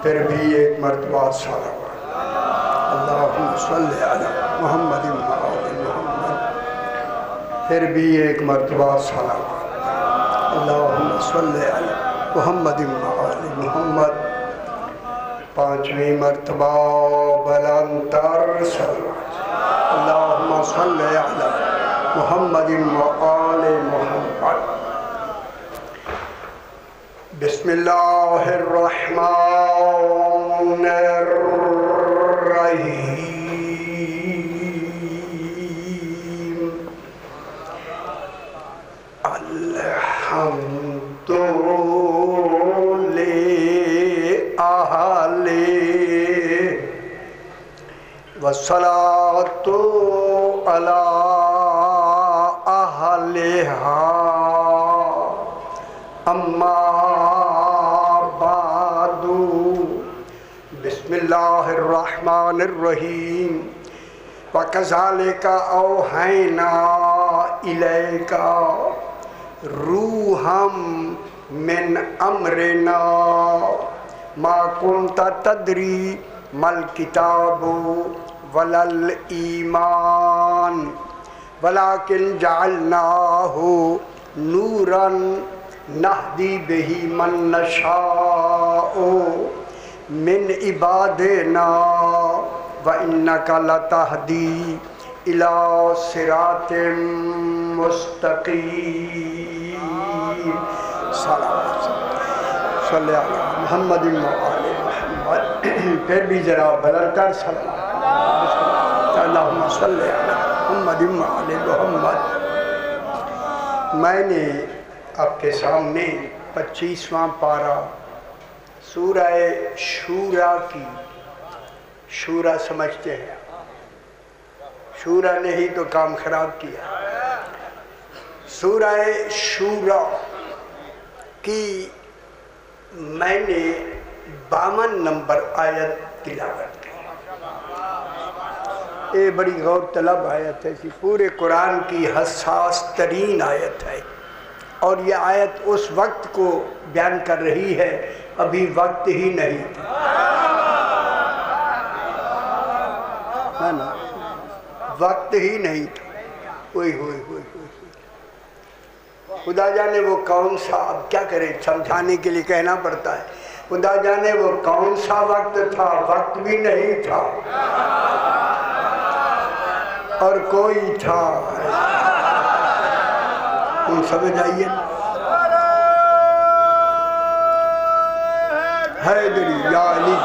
پھر بھی ایک مرتبہ صلوات اللہم صلی علی محمد و آل محمد، پھر بھی ایک مرتبہ صلوات اللہم صلی علی محمد و آل محمد، پانچویں مرتبہ بلند تر صلوات اللہم صلی علی محمد و آل محمد۔ بسم اللہ الرحمن الرحیم، الحمد للہ والصلاة علی اہلہا اما بعد، بسم اللہ الرحمن الرحیم، وَكَذَلِكَ أَوْحَيْنَا إِلَيْكَ رُوحًا مِّنْ أَمْرِنَا مَا كُنْتَ تَدْرِي مَا الْكِتَابُ وَلَا الْإِيمَانُ وَلَكِنْ جَعَلْنَاهُ نُورًا نَهْدِي بِهِ مَن نَّشَاءُ مِنْ عِبَادِنَا وَإِنَّكَ لَتَهْدِي إِلَى صِرَاطٍ مُسْتَقِيمٍ۔ صلوات صلی علی محمد و آل محمد، پھر بھی ذرا بلند تر صلوات اللہم صلی علی محمد و آل محمد۔ میں نے آپ کے سامنے 25واں پارہ سورہ شورا کی، شورا سمجھتے ہیں، شورا نے ہی تو کام خراب کیا، سورہ شورا کی میں نے 52 نمبر آیت تلاوت کی۔ یہ بڑی غور طلب آیت ہے، پورے قرآن کی حساس ترین آیت ہے، اور یہ آیت اس وقت کو بیان کر رہی ہے، ابھی وقت ہی نہیں تھا، ہے نا، وقت ہی نہیں تھا۔ ہوئی خدا جانے وہ کون سا، اب کیا کریں، سمجھانے کے لیے کہنا پڑتا ہے، خدا جانے وہ کون سا وقت تھا، وقت بھی نہیں تھا اور کوئی تھا، تم سمجھ آئیے۔ حیدری یا علی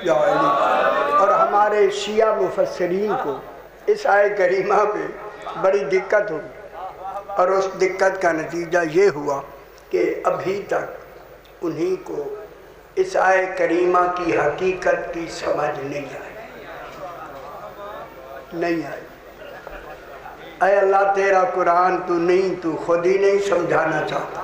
یا علی۔ اور ہمارے شیعہ مفسرین کو اس آیت کریمہ پہ بڑی دقت ہوئی، اور اس دقت کا نتیجہ یہ ہوا کہ ابھی تک انہی کو اس آیت کریمہ کی حقیقت کی سمجھ نہیں آئی۔ اے اللہ تیرا قرآن تو نہیں، تو خود ہی نہیں سمجھانا چاہتا۔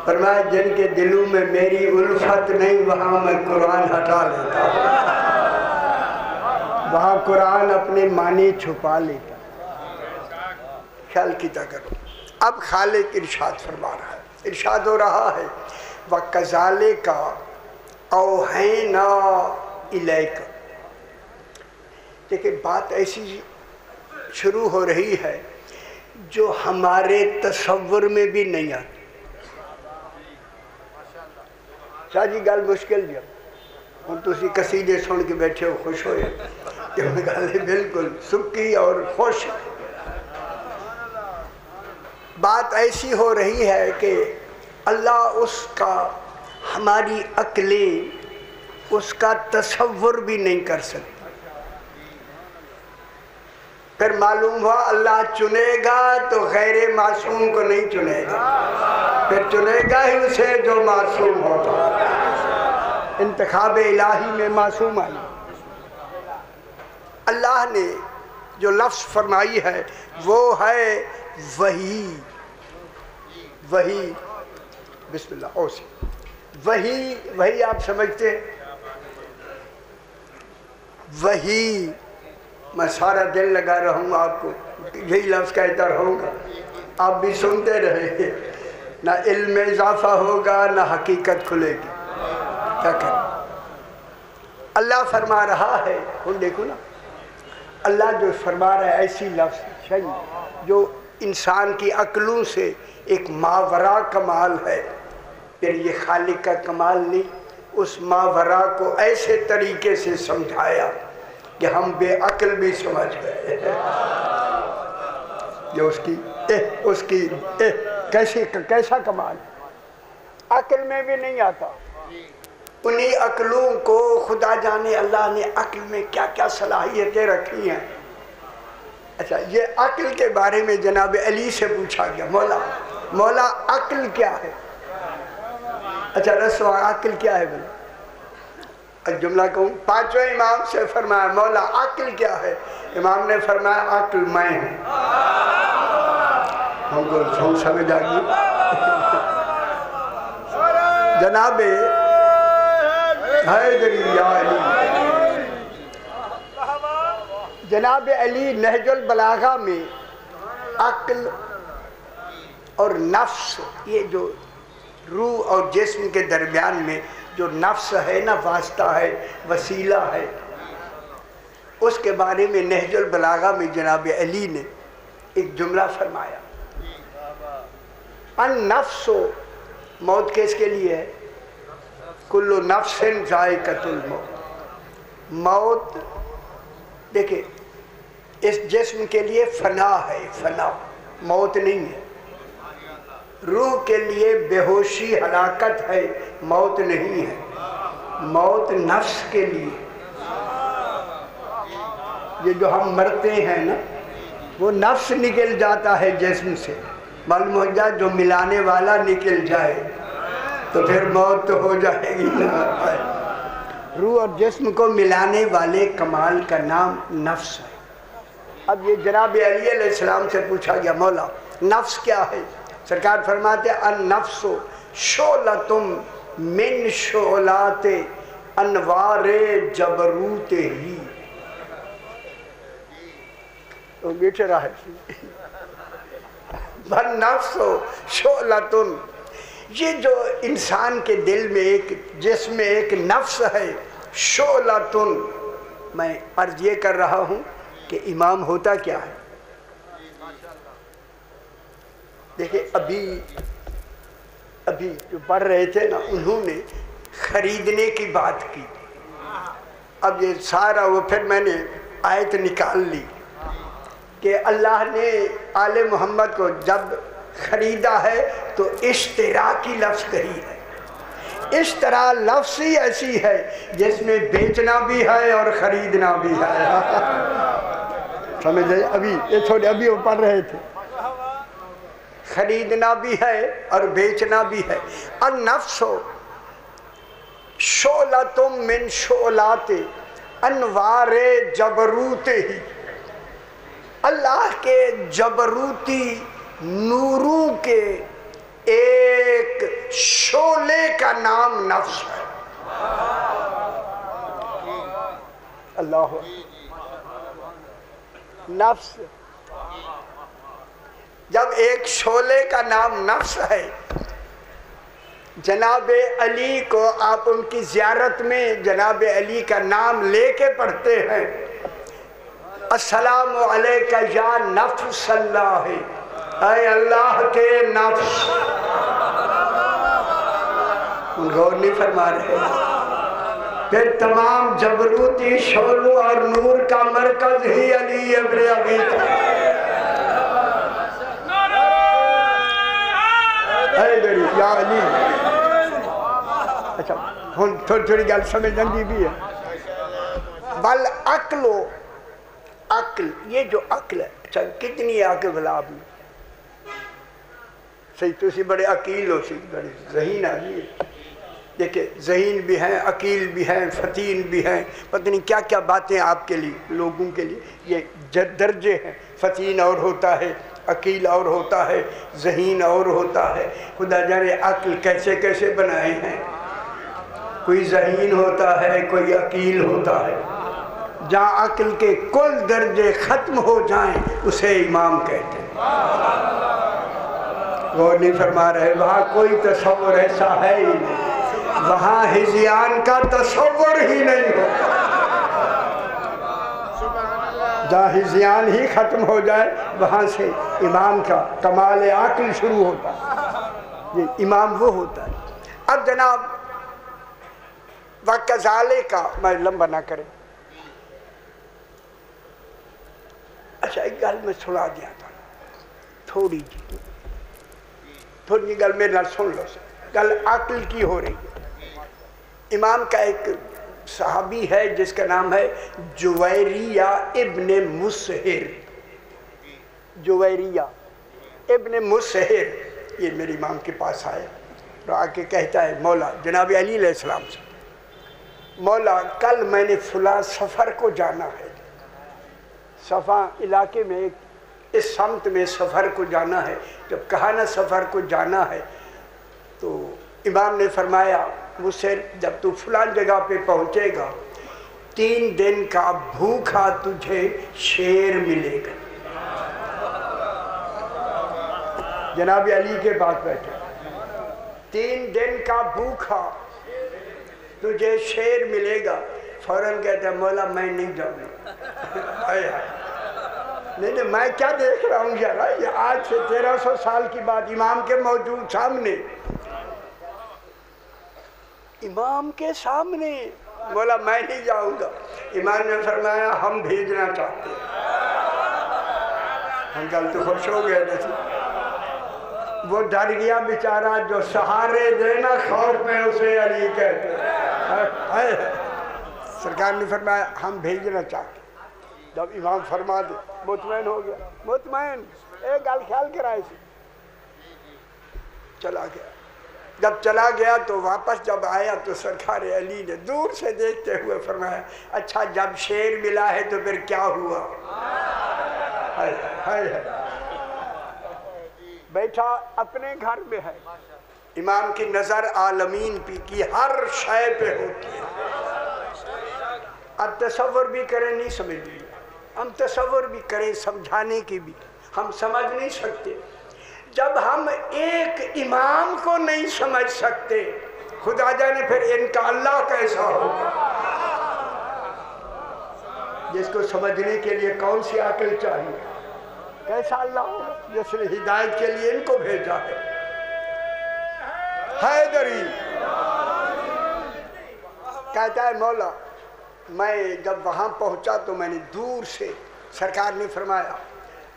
فرمایا جن کے دلوں میں میری الفت نہیں، وہاں میں قرآن ہٹا لیتا ہوں، وہاں قرآن اپنے معنی چھپا لیتا۔ خیال کیتا کرو۔ اب خالق ارشاد فرما رہا ہے، ارشاد ہو رہا ہے وَكَذَلِكَ أَوْحَيْنَا إِلَيْكَ۔ لیکن بات ایسی شروع ہو رہی ہے جو ہمارے تصور میں بھی نہیں آتی۔ شاہ جی گل مشکل جب ہوں تسی قصیدے سن کے بیٹھے ہو، خوش ہوئے کہ میں گل بالکل سکی اور خوش۔ بات ایسی ہو رہی ہے کہ اللہ اس کا ہماری عقلیں اس کا تصور بھی نہیں کر سکتی۔ پھر معلوم ہوا اللہ چنے گا تو غیر معصوم کو نہیں چنے گا، پھر چنے گا ہی اسے جو معصوم ہوتا۔ انتخاب الہی میں معصوم آئی۔ اللہ نے جو لفظ فرمائی ہے وہ ہے وحی۔ وحی، بسم اللہ، اوسی وحی آپ سمجھتے ہیں؟ وحی میں سارا دن لگا رہوں گا، آپ کو یہی لفظ کہتا رہوں گا، آپ بھی سنتے رہے۔ نہ علم میں اضافہ ہوگا نہ حقیقت کھلے گی. کیا کریں؟ اللہ فرما رہا ہے، ہم دیکھو نا، اللہ جو فرما رہا ہے ایسی لفظ جو انسان کی عقلوں سے ایک ماورا کمال ہے. پھر یہ خالق کا کمال نہیں، اس ماورا کو ایسے طریقے سے سمجھایا کہ ہم بے عقل بھی سمجھ گئے. جو اس کی کیسا کمال ہے، عقل میں بھی نہیں آتا. انہی عقلوں کو خدا جانے اللہ نے عقل میں کیا کیا صلاحیتیں رکھی ہیں. اچھا، یہ عقل کے بارے میں جناب علی سے پوچھا گیا، مولا عقل کیا ہے؟ اچھا رسول عقل کیا ہے بھائی؟ جملہ کہوں، پانچویں امام سے فرمایا مولا عقل کیا ہے؟ امام نے فرمایا عقل میں ہوں. ہم کو سمجھ آ گئی. جناب حیدری یا علی، جناب علی نہج البلاغہ میں عقل اور نفس، یہ جو روح اور جسم کے درمیان میں جو نفس ہے نا، واسطہ ہے، وسیلہ ہے، اس کے بارے میں نہج البلاغہ میں جناب علی نے ایک جملہ فرمایا، النفس، موت کس کے لیے ہے؟ کل نفس ذائقۃ الموت. موت دیکھیں اس جسم کے لیے فنا ہے، فنا، موت نہیں ہے. روح کے لیے بے ہوشی ہلاکت ہے، موت نہیں ہے. موت نفس کے لیے، یہ جو ہم مرتے ہیں نا، وہ نفس نکل جاتا ہے جسم سے. معلوم ہو جائے جو ملانے والا نکل جائے تو پھر موت تو ہو جائے گی نا. روح اور جسم کو ملانے والے کمال کا نام نفس ہے. اب یہ جناب علی علیہ السلام سے پوچھا گیا مولا نفس کیا ہے؟ سرکار فرماتے ہیں النفس شعلۃ من شعلات انوار جبروت ہی. تو بیٹھے رہا ہے النفس شعلۃ، یہ جو انسان کے دل میں ایک جسم میں ایک نفس ہے، شعلۃ. میں عرض یہ کر رہا ہوں کہ امام ہوتا کیا ہے. دیکھیں ابھی جو پڑھ رہے تھے نا، انہوں نے خریدنے کی بات کی. اب یہ سارا وہ پھر میں نے آیت نکال لی کہ اللہ نے آل محمد کو جب خریدا ہے تو اشترا کی لفظ کہی ہے. اشترا لفظ ہی ایسی ہے جس میں بیچنا بھی ہے اور خریدنا بھی ہے. سمجھے؟ ابھی یہ چھوڑے، ابھی وہ پڑھ رہے تھے، خریدنا بھی ہے اور بیچنا بھی ہے. النفس شعلۃ من شعلات انوار جبروت ہی. اللہ کے جبروتی نوروں کے ایک شعلے کا نام نفس ہے. اللہ نفس، جب ایک شعلے کا نام نفس ہے. جناب علی کو آپ ان کی زیارت میں جناب علی کا نام لے کے پڑھتے ہیں، السلام علیکہ یا نفس اللہ، اے اللہ کے نفس. ان غور نہیں فرما رہے. پھر تمام جبروتی شعلوں اور نور کا مرکز ہی علی ابن ابی طالب. یا علی. اچھا تھوڑی گل سمجھ جاندی بھی ہے. بل عقل، یہ جو عقل ہے، اچھا کتنی عقل بلا آپ نے؟ صحیح، تو اسی بڑے عقیل ہو، سی بڑے ذہین آدمی ہے. دیکھیں ذہین بھی ہیں، عقیل بھی ہیں، فتین بھی ہیں، پتہ نہیں کیا کیا باتیں آپ کے لیے، لوگوں کے لیے. یہ درجے ہیں، فتین اور ہوتا ہے، عقیل اور ہوتا ہے، ذہین اور ہوتا ہے. خدا جانے عقل کیسے کیسے بنائے ہیں. کوئی ذہین ہوتا ہے، کوئی عقیل ہوتا ہے. جہاں عقل کے کل درجے ختم ہو جائیں اسے امام کہتے ہیں. وہ نہیں فرما رہے وہاں کوئی تصور ایسا ہے ہی نہیں، وہاں ہجیان کا تصور ہی نہیں ہوتا، جہاں ہجیان ہی ختم ہو جائے وہاں سے امام کا کمال عقل شروع ہوتا ہے، یہ امام وہ ہوتا ہے۔ اب جناب وَكَذَلِكَ کا میں لمبا نہ کریں، اچھا ایک گل میں سنا دیا تھا تھوڑی گل میرے نال سن لو، گل عقل کی ہو رہی ہے۔ امام کا ایک صحابی ہے جس کا نام ہے جویریہ ابن مسہر، جویریہ ابن مسہر، یہ میرے امام کے پاس آیا اور آ کے کہتا ہے مولا جناب علی علیہ السلام سے، مولا کل میں نے فلاں سفر کو جانا ہے، صفا علاقے میں ایک اس سمت میں سفر کو جانا ہے، جب کہا نا سفر کو جانا ہے تو امام نے فرمایا مجھ سے جب تو فلان جگہ پہ پہنچے گا 3 دن کا بھوکا تجھے شیر ملے گا۔ جناب علی کے پاس بیٹھے 3 دن کا بھوکا تجھے شیر ملے گا، فوراً کہتا ہے مولا میں نہیں جاؤں گا۔ نہیں میں کیا دیکھ رہا ہوں یار، یہ آج سے 1300 سال کی بات، امام کے موجود سامنے، امام کے سامنے بولا میں نہیں جاؤں گا۔ امام نے فرمایا ہم بھیجنا چاہتے ہیں۔ ہم کل تو خوش ہو گئے تھے، وہ ڈر گیا بیچارہ جو سہارے دینا خوف میں اسے علی کہتے ہیں۔ سرکار نے فرمایا ہم بھیجنا چاہتے ہیں۔ جب امام فرما دے مطمئن ہو گیا، مطمئن ایک گل خیال کرائے سے چلا گیا۔ جب چلا گیا تو واپس جب آیا تو سرکار علی نے دور سے دیکھتے ہوئے فرمایا اچھا جب شیر ملا ہے تو پھر کیا ہوا؟ بیٹھا اپنے گھر میں ہے، امام کی نظر عالمین پہ کی ہر شے پہ ہوتی ہے۔ اب تصور بھی کریں نہیں سمجھ لیا، ہم تصور بھی کریں سمجھانے کی بھی ہم سمجھ نہیں سکتے۔ جب ہم ایک امام کو نہیں سمجھ سکتے خدا جانے پھر ان کا اللہ کیسا ہوگا، جس کو سمجھنے کے لیے کون سی عقل چاہیے، کیسا اللہ ہوگا جس نے ہدایت کے لیے ان کو بھیجا ہے۔ حیدری کہتا ہے مولا میں جب وہاں پہنچا تو میں نے دور سے، سرکار نے فرمایا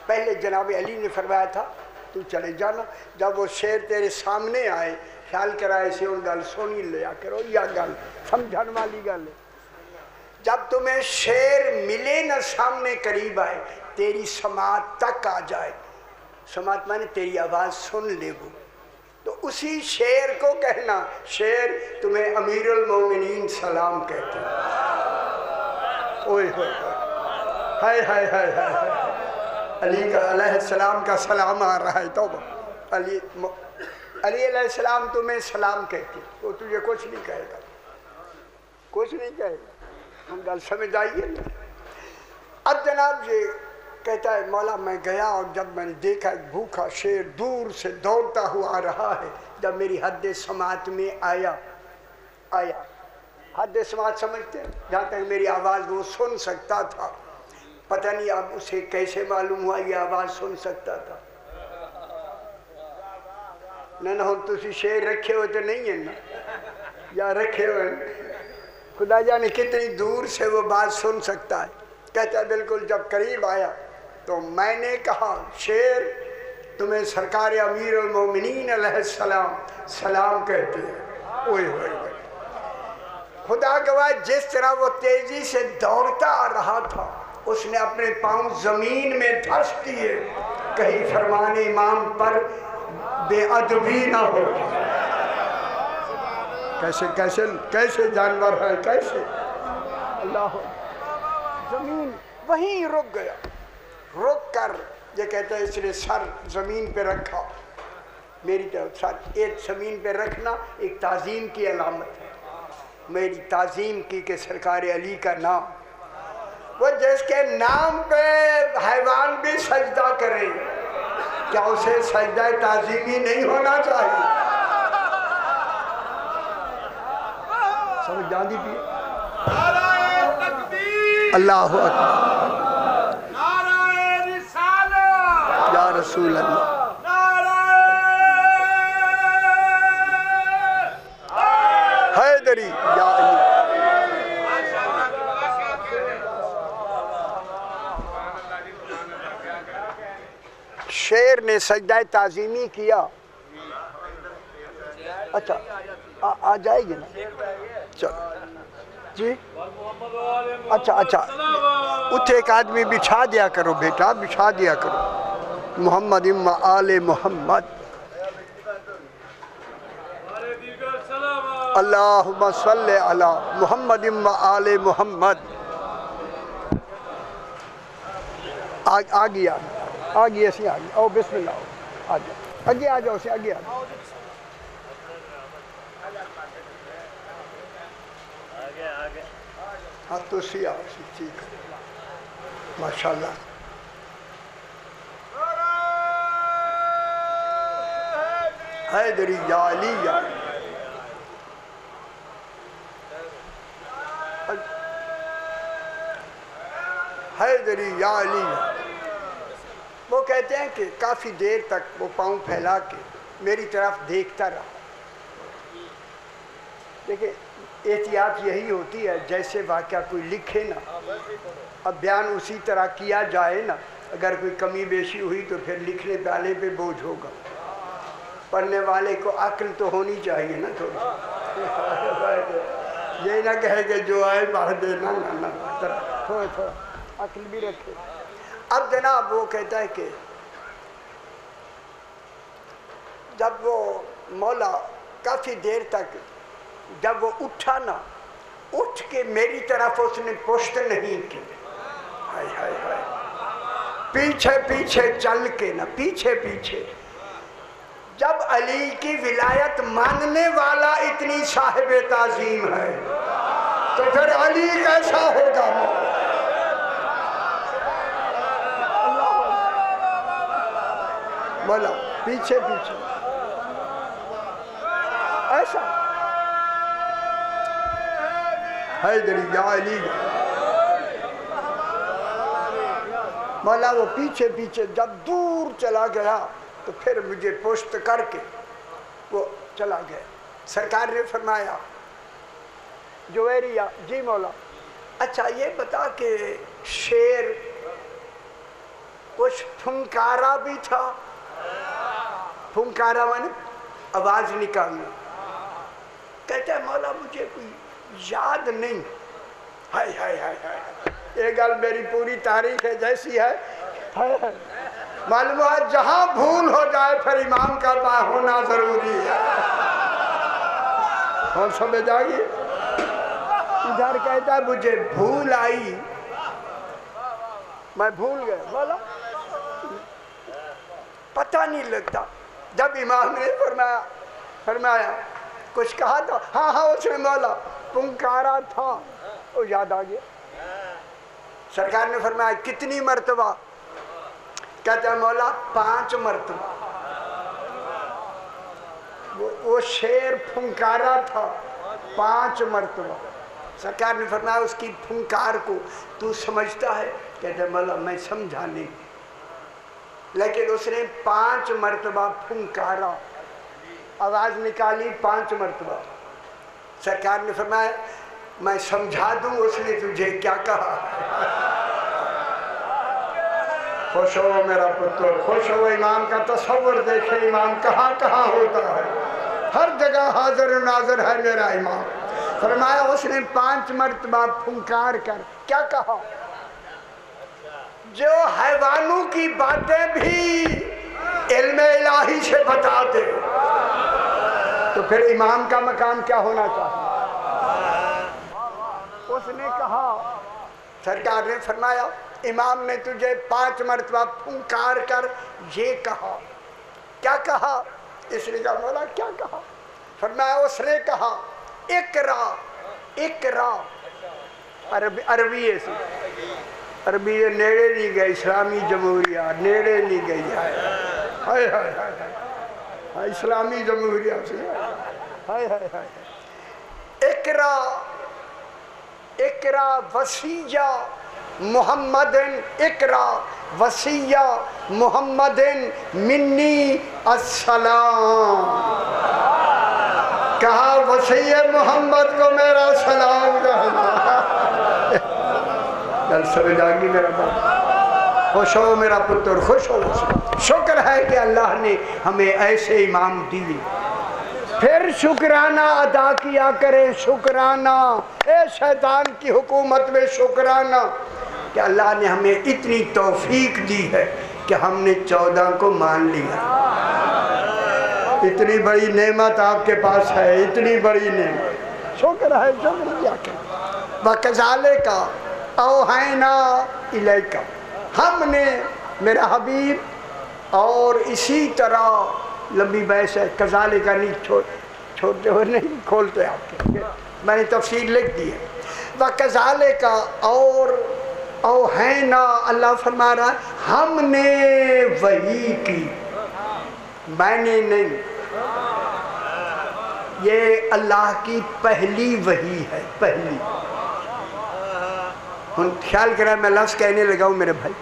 پہلے جناب علی نے فرمایا تھا تو چلے جانا، جب وہ شیر تیرے سامنے آئے خیال کرائے سے ان گل سونی لیا کرو، یا گل سمجھن والی گل ہے۔ جب تمہیں شیر ملے نہ سامنے قریب آئے تیری سماعت تک آ جائے، سماعت مانے تیری آواز سن لے وہ، تو اسی شیر کو کہنا شیر تمہیں امیر المومنین سلام کہتے ہیں۔ اوئے ہوئے ہائے ہائے ہائے ہائے، علی کا علیہ السلام کا سلام آ رہا ہے، توبہ علی علیہ السلام تمہیں سلام کہتے، وہ تجھے کچھ نہیں کہے گا، کچھ نہیں کہے گا، ہم گل سمجھ آئیے۔ اب جناب یہ کہتا ہے مولا میں گیا اور جب میں نے دیکھا ایک بھوکا شیر دور سے دوڑتا ہوا آ رہا ہے، جب میری حد سماعت میں آیا حد سماعت سمجھتے ہیں جہاں تک میری آواز وہ سن سکتا تھا، پتہ نہیں اب اسے کیسے معلوم ہوا یہ آواز سن سکتا تھا۔ نہ ہم تسی شیر رکھے ہوئے تو نہیں ہیں نا، یا رکھے ہوئے خدا جانے کتنی دور سے وہ بات سن سکتا ہے۔ کہتا ہے بالکل جب قریب آیا تو میں نے کہا شیر تمہیں سرکار امیر المومنین علیہ السلام سلام کہتے ہیں۔ اوئے ہوئے ہوئے خدا گواہ جس طرح وہ تیزی سے دوڑتا آ رہا تھا اس نے اپنے پاؤں زمین میں دھس دیے کہیں فرمان امام پر بے ادبی نہ ہو۔ کیسے کیسے کیسے جانور ہے، کیسے اللہ، زمین وہیں رک گیا، رک کر یہ کہتا ہے اس نے سر زمین پہ رکھا، میری طرف سر ایک زمین پہ رکھنا ایک تعظیم کی علامت ہے، میری تعظیم کی کہ سرکار علی کا نام، وہ جس کے نام پہ حیوان بھی سجدہ کرے، کیا اسے سجدہ تعظیمی نہیں ہونا چاہیے؟ سمجھ جان دی پی اللہ اکبر، نعرہ رسالت یا رسول اللہ، حیدری یا علی۔ شیر نے سجدہ تعظیمی کیا، اچھا آ جائے گی نا، چلو جی، اچھا اتھے ایک آدمی بچھا دیا کرو بیٹا، بچھا دیا کرو، محمد اما آل محمد، اللہم صلی علی محمد اما آل محمد۔ آگیا اسی آگیا، او بسم اللہ، آگے آ جاؤ اسے، آگے آ جاؤ، ہاں تو سی آؤ سی، ٹھیک ہے، ماشاءاللہ۔ حیدری یا علی یا حیدری یا علی۔ وہ کہتے ہیں کہ کافی دیر تک وہ پاؤں پھیلا کے میری طرف دیکھتا رہا۔ دیکھیں احتیاط یہی ہوتی ہے، جیسے واقعہ کوئی لکھے نا، اب بیان اسی طرح کیا جائے نا، اگر کوئی کمی بیشی ہوئی تو پھر لکھنے والے پہ بوجھ ہوگا، پڑھنے والے کو عقل تو ہونی چاہیے نا تھوڑی، یہ نہ کہے کہ جو آئے پڑھ دینا، تھوڑا عقل بھی رکھے۔ اب جناب وہ کہتا ہے کہ جب وہ مولا کافی دیر تک، جب وہ اٹھا نا، اٹھ کے میری طرف اس نے پشت نہیں کی، ہائے ہائے ہائے، پیچھے پیچھے چل کے نا، پیچھے پیچھے۔ جب علی کی ولایت ماننے والا اتنی صاحب تعظیم ہے تو پھر علی کیسا ہوگا؟ مولا پیچھے پیچھے ایسا، حیدری یا علی۔ مولا وہ پیچھے پیچھے جب دور چلا گیا تو پھر مجھے پشت کر کے وہ چلا گیا۔ سرکار نے فرمایا جویریہ، جی مولا، اچھا یہ بتا کہ شیر کچھ پھنکارا بھی تھا؟ پھنکارا مانے آواز نکالنا۔ کہتا ہے مولا مجھے کوئی یاد نہیں۔ ہائے ہائے ہائے ہائے، یہ گل میری پوری تاریخ ہے جیسی ہے، معلوم ہے جہاں بھول ہو جائے پھر امام کا با ہونا ضروری ہے۔ کون سمجھ آگئی؟ ادھر کہتا ہے مجھے بھول آئی، میں بھول گیا، مولا پتہ نہیں لگتا۔ جب امام نے فرمایا کچھ کہا تھا، ہاں اس نے مولا پنکارا تھا، وہ یاد آ گیا۔ سرکار نے فرمایا کتنی مرتبہ؟ کہتا ہے مولا 5 مرتبہ۔ وہ شیر پھنکارا تھا 5 مرتبہ۔ سرکار نے فرمایا اس کی پھنکار کو تو سمجھتا ہے؟ کہتا ہے مولا میں سمجھا نہیں، لیکن اس نے 5 مرتبہ پھنکارا، آواز نکالی 5 مرتبہ۔ سرکار نے فرمایا میں سمجھا دوں اس نے تجھے کیا کہا؟ خوش ہو میرا پتر، خوش ہو، امام کا تصور دیکھے، امام کہاں کہاں ہوتا ہے، ہر جگہ حاضر و ناظر ہے میرا امام۔ فرمایا اس نے 5 مرتبہ پھنکار کر کیا کہا؟ جو حیوانوں کی باتیں بھی علم الہی سے بتا دے تو پھر امام کا مقام کیا ہونا چاہیے؟ اس نے کہا، سرکار نے فرمایا امام نے تجھے 5 مرتبہ پھنکار کر یہ کہا، کیا کہا؟ اس نے کہا مولا کیا کہا؟ فرمایا اس نے کہا اقرا اقرا، عربی سے، عربی نیڑے نہیں گئی، اسلامی جمہوریہ نیڑے نہیں گئی ہے، ہائے ہائے ہائے، اسلامی جمہوریہ سے ہائے ہائے ہائے، اقرا اقرا وصیہ محمد، اقرا وصیہ محمد منی السلام، کہا وصیہ محمد کو میرا سلام کہنا۔ گل سمجھ آگی میرا باپ؟ خوش ہو میرا پتر، خوش ہو۔ شکر ہے کہ اللہ نے ہمیں ایسے امام دیے۔ پھر شکرانہ ادا کیا کریں، شکرانہ، اے شیطان کی حکومت میں شکرانہ کہ اللہ نے ہمیں اتنی توفیق دی ہے کہ ہم نے 14 کو مان لیا۔ اتنی بڑی نعمت آپ کے پاس ہے، اتنی بڑی نعمت، شکر ہے، شکر کیا کریں۔ وَكَذَلِكَ أَوْحَيْنَا إِلَيْكَ، ہم نے میرا حبیب، اور اسی طرح لمبی بحث ہے، کذالک نہیں چھوڑتے ہوئے نہیں کھولتے آپ کے، میں نے تفسیر لکھ دی ہے۔ وَكَذَلِكَ، اور اوحینا، اللہ فرما رہا ہے ہم نے وحی کی، میں نے نہیں، یہ اللہ کی پہلی وحی ہے، پہلی۔ خیال کریں میں لفظ کہنے لگا ہوں میرے بھائی،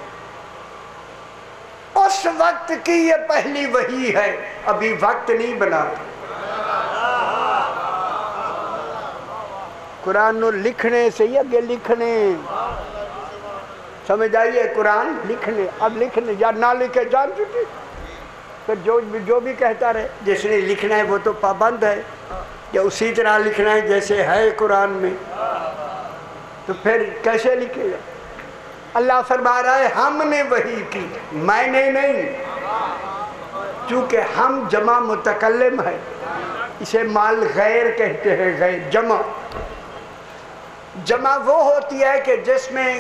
اس وقت کی یہ پہلی وحی ہے، ابھی وقت نہیں بنا۔ قرآن نو لکھنے سے ہی اگے لکھنے، سمجھ آئیے، قرآن لکھنے، اب لکھنے یا نہ لکھے جان چکی، پھر جو بھی کہتا رہے، جس نے لکھنا ہے وہ تو پابند ہے کہ اسی طرح لکھنا ہے جیسے ہے قرآن میں، تو پھر کیسے لکھے گا؟ اللہ فرما رہا ہے ہم نے وحی کی، میں نے نہیں، چونکہ ہم جمع متکلم ہے، اسے مال غیر کہتے ہیں، غیر جمع۔ جمع وہ ہوتی ہے کہ جس میں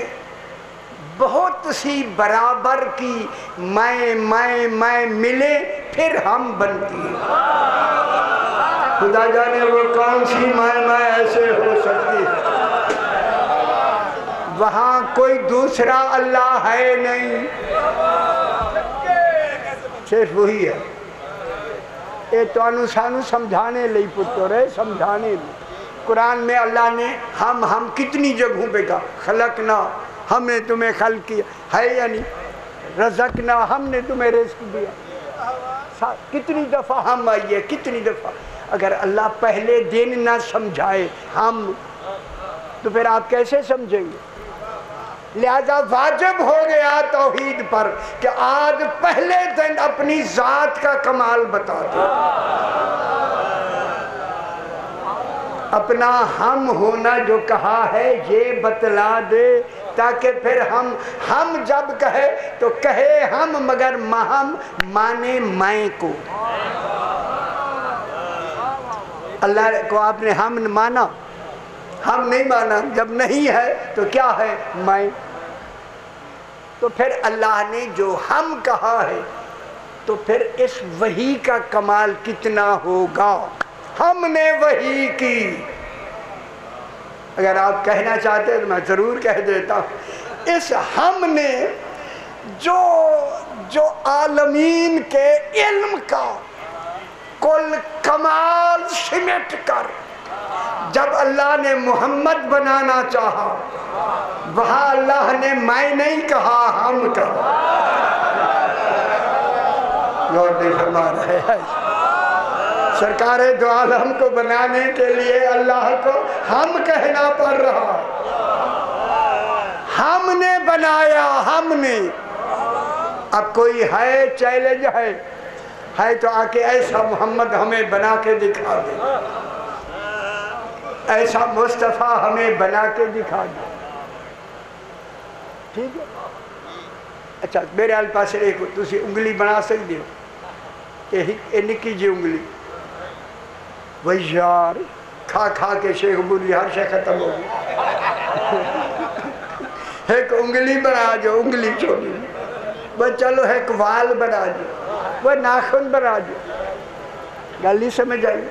بہت سی برابر کی میں ملے پھر ہم بنتی ہے۔ خدا جانے وہ کون سی میں ایسے ہو سکتی ہے، وہاں کوئی دوسرا اللہ ہے نہیں، صرف وہی ہے۔ اے تو سانو سمجھانے لئی پتر ہے، سمجھانے لئی۔ قرآن میں اللہ نے ہم کتنی جگہوں پہ کہا، خلقنا، ہم نے تمہیں خلق کیا ہے یا نہیں، رزقنا، ہم نے تمہیں رزق دیا، کتنی دفعہ ہم آئیے، کتنی دفعہ۔ اگر اللہ پہلے دن نہ سمجھائے ہم، تو پھر آپ کیسے سمجھیں گے؟ لہذا واجب ہو گیا توحید پر کہ آج پہلے دن اپنی ذات کا کمال بتا دے، اپنا ہم ہونا جو کہا ہے یہ بتلا دے، تاکہ پھر ہم جب کہے تو کہے ہم، مگر ہم مانے میں کو۔ اللہ کو آپ نے ہم مانا، ہم نہیں مانا، جب نہیں ہے تو کیا ہے؟ میں۔ تو پھر اللہ نے جو ہم کہا ہے تو پھر اس وحی کا کمال کتنا ہوگا؟ ہم نے وحی کی۔ اگر آپ کہنا چاہتے ہیں تو میں ضرور کہہ دیتا ہوں، اس ہم نے جو عالمین کے علم کا کل کمال سمٹ کر جب اللہ نے محمد بنانا چاہا، وہاں اللہ نے میں نہیں کہا، ہم کہا۔ غور نہیں فرما رہے ہیں، سرکار دو عالم کو بنانے کے لیے اللہ کو ہم کہنا پڑ رہا، ہم نے بنایا، ہم نے۔ اب کوئی ہے چیلنج ہے تو آ کے ایسا محمد ہمیں بنا کے دکھا دے، ایسا مصطفیٰ ہمیں بنا کے دکھا دے، ٹھیک ہے؟ اچھا میرے حال پاس ایک تسی انگلی بنا سکتے ہو، یہ نکی جی انگلی، وہی یار کھا کے شیخ بولی ہر شے ختم ہو گئی، ایک انگلی بنا جو، انگلی چھوڑی، وہ چلو ایک وال بنا جو، وہ ناخن بنا جو، گل نہیں سمجھ آئی؟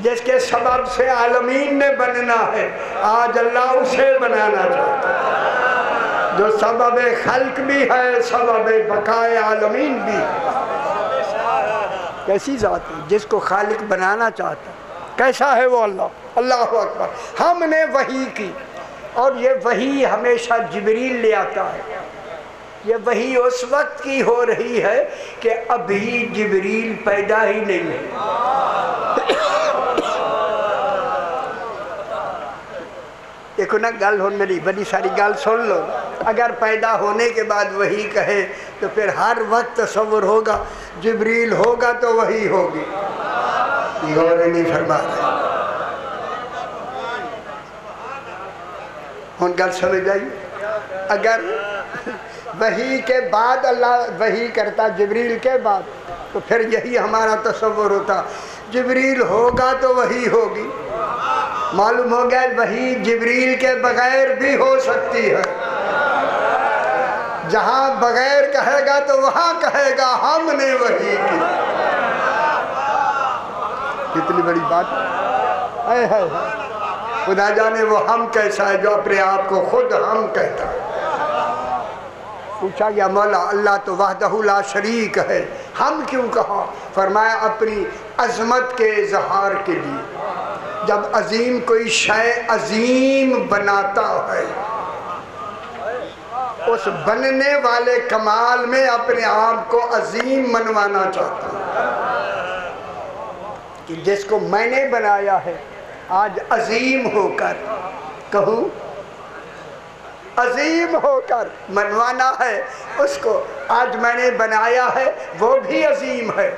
جس کے سبب سے عالمین نے بننا ہے، آج اللہ اسے بنانا چاہتا ہے، جو سبب خلق بھی ہے، سبب بقائے عالمین بھی ہے۔ کیسی ذات ہے جس کو خالق بنانا چاہتا ہے. کیسا ہے وہ اللہ؟ اللہ اکبر. ہم نے وحی کی اور یہ وحی ہمیشہ جبریل لے آتا ہے. یہ وحی اس وقت کی ہو رہی ہے کہ ابھی جبریل پیدا ہی نہیں ہے. دیکھو نا گل ہونے نہیں بڑی ساری گل سن لو. اگر پیدا ہونے کے بعد وحی کہے تو پھر ہر وقت تصور ہوگا جبریل ہوگا تو وحی ہوگی. غور نہیں فرما رہے. ہن گل سمجھ آئی؟ اگر وحی کے بعد اللہ وحی کرتا جبریل کے بعد تو پھر یہی ہمارا تصور ہوتا جبریل ہوگا تو وحی ہوگی. معلوم ہو گیا وحی جبریل کے بغیر بھی ہو سکتی ہے. جہاں بغیر کہے گا تو وہاں کہے گا ہم نے وحی کی. کتنی بڑی بات ہے. خدا جانے وہ ہم کیسا ہے جو اپنے آپ کو خود ہم کہتا ہے. پوچھا گیا مولا اللہ تو وحدہ لا شریک ہے، ہم کیوں کہا؟ فرمایا اپنی عظمت کے اظہار کے لیے. جب عظیم کوئی شے عظیم بناتا ہے اس بننے والے کمال میں اپنے آپ کو عظیم منوانا چاہتا ہے کہ جس کو میں نے بنایا ہے آج عظیم ہو کر کہوں، عظیم ہو کر منوانا ہے اس کو. آج میں نے بنایا ہے وہ بھی عظیم ہے.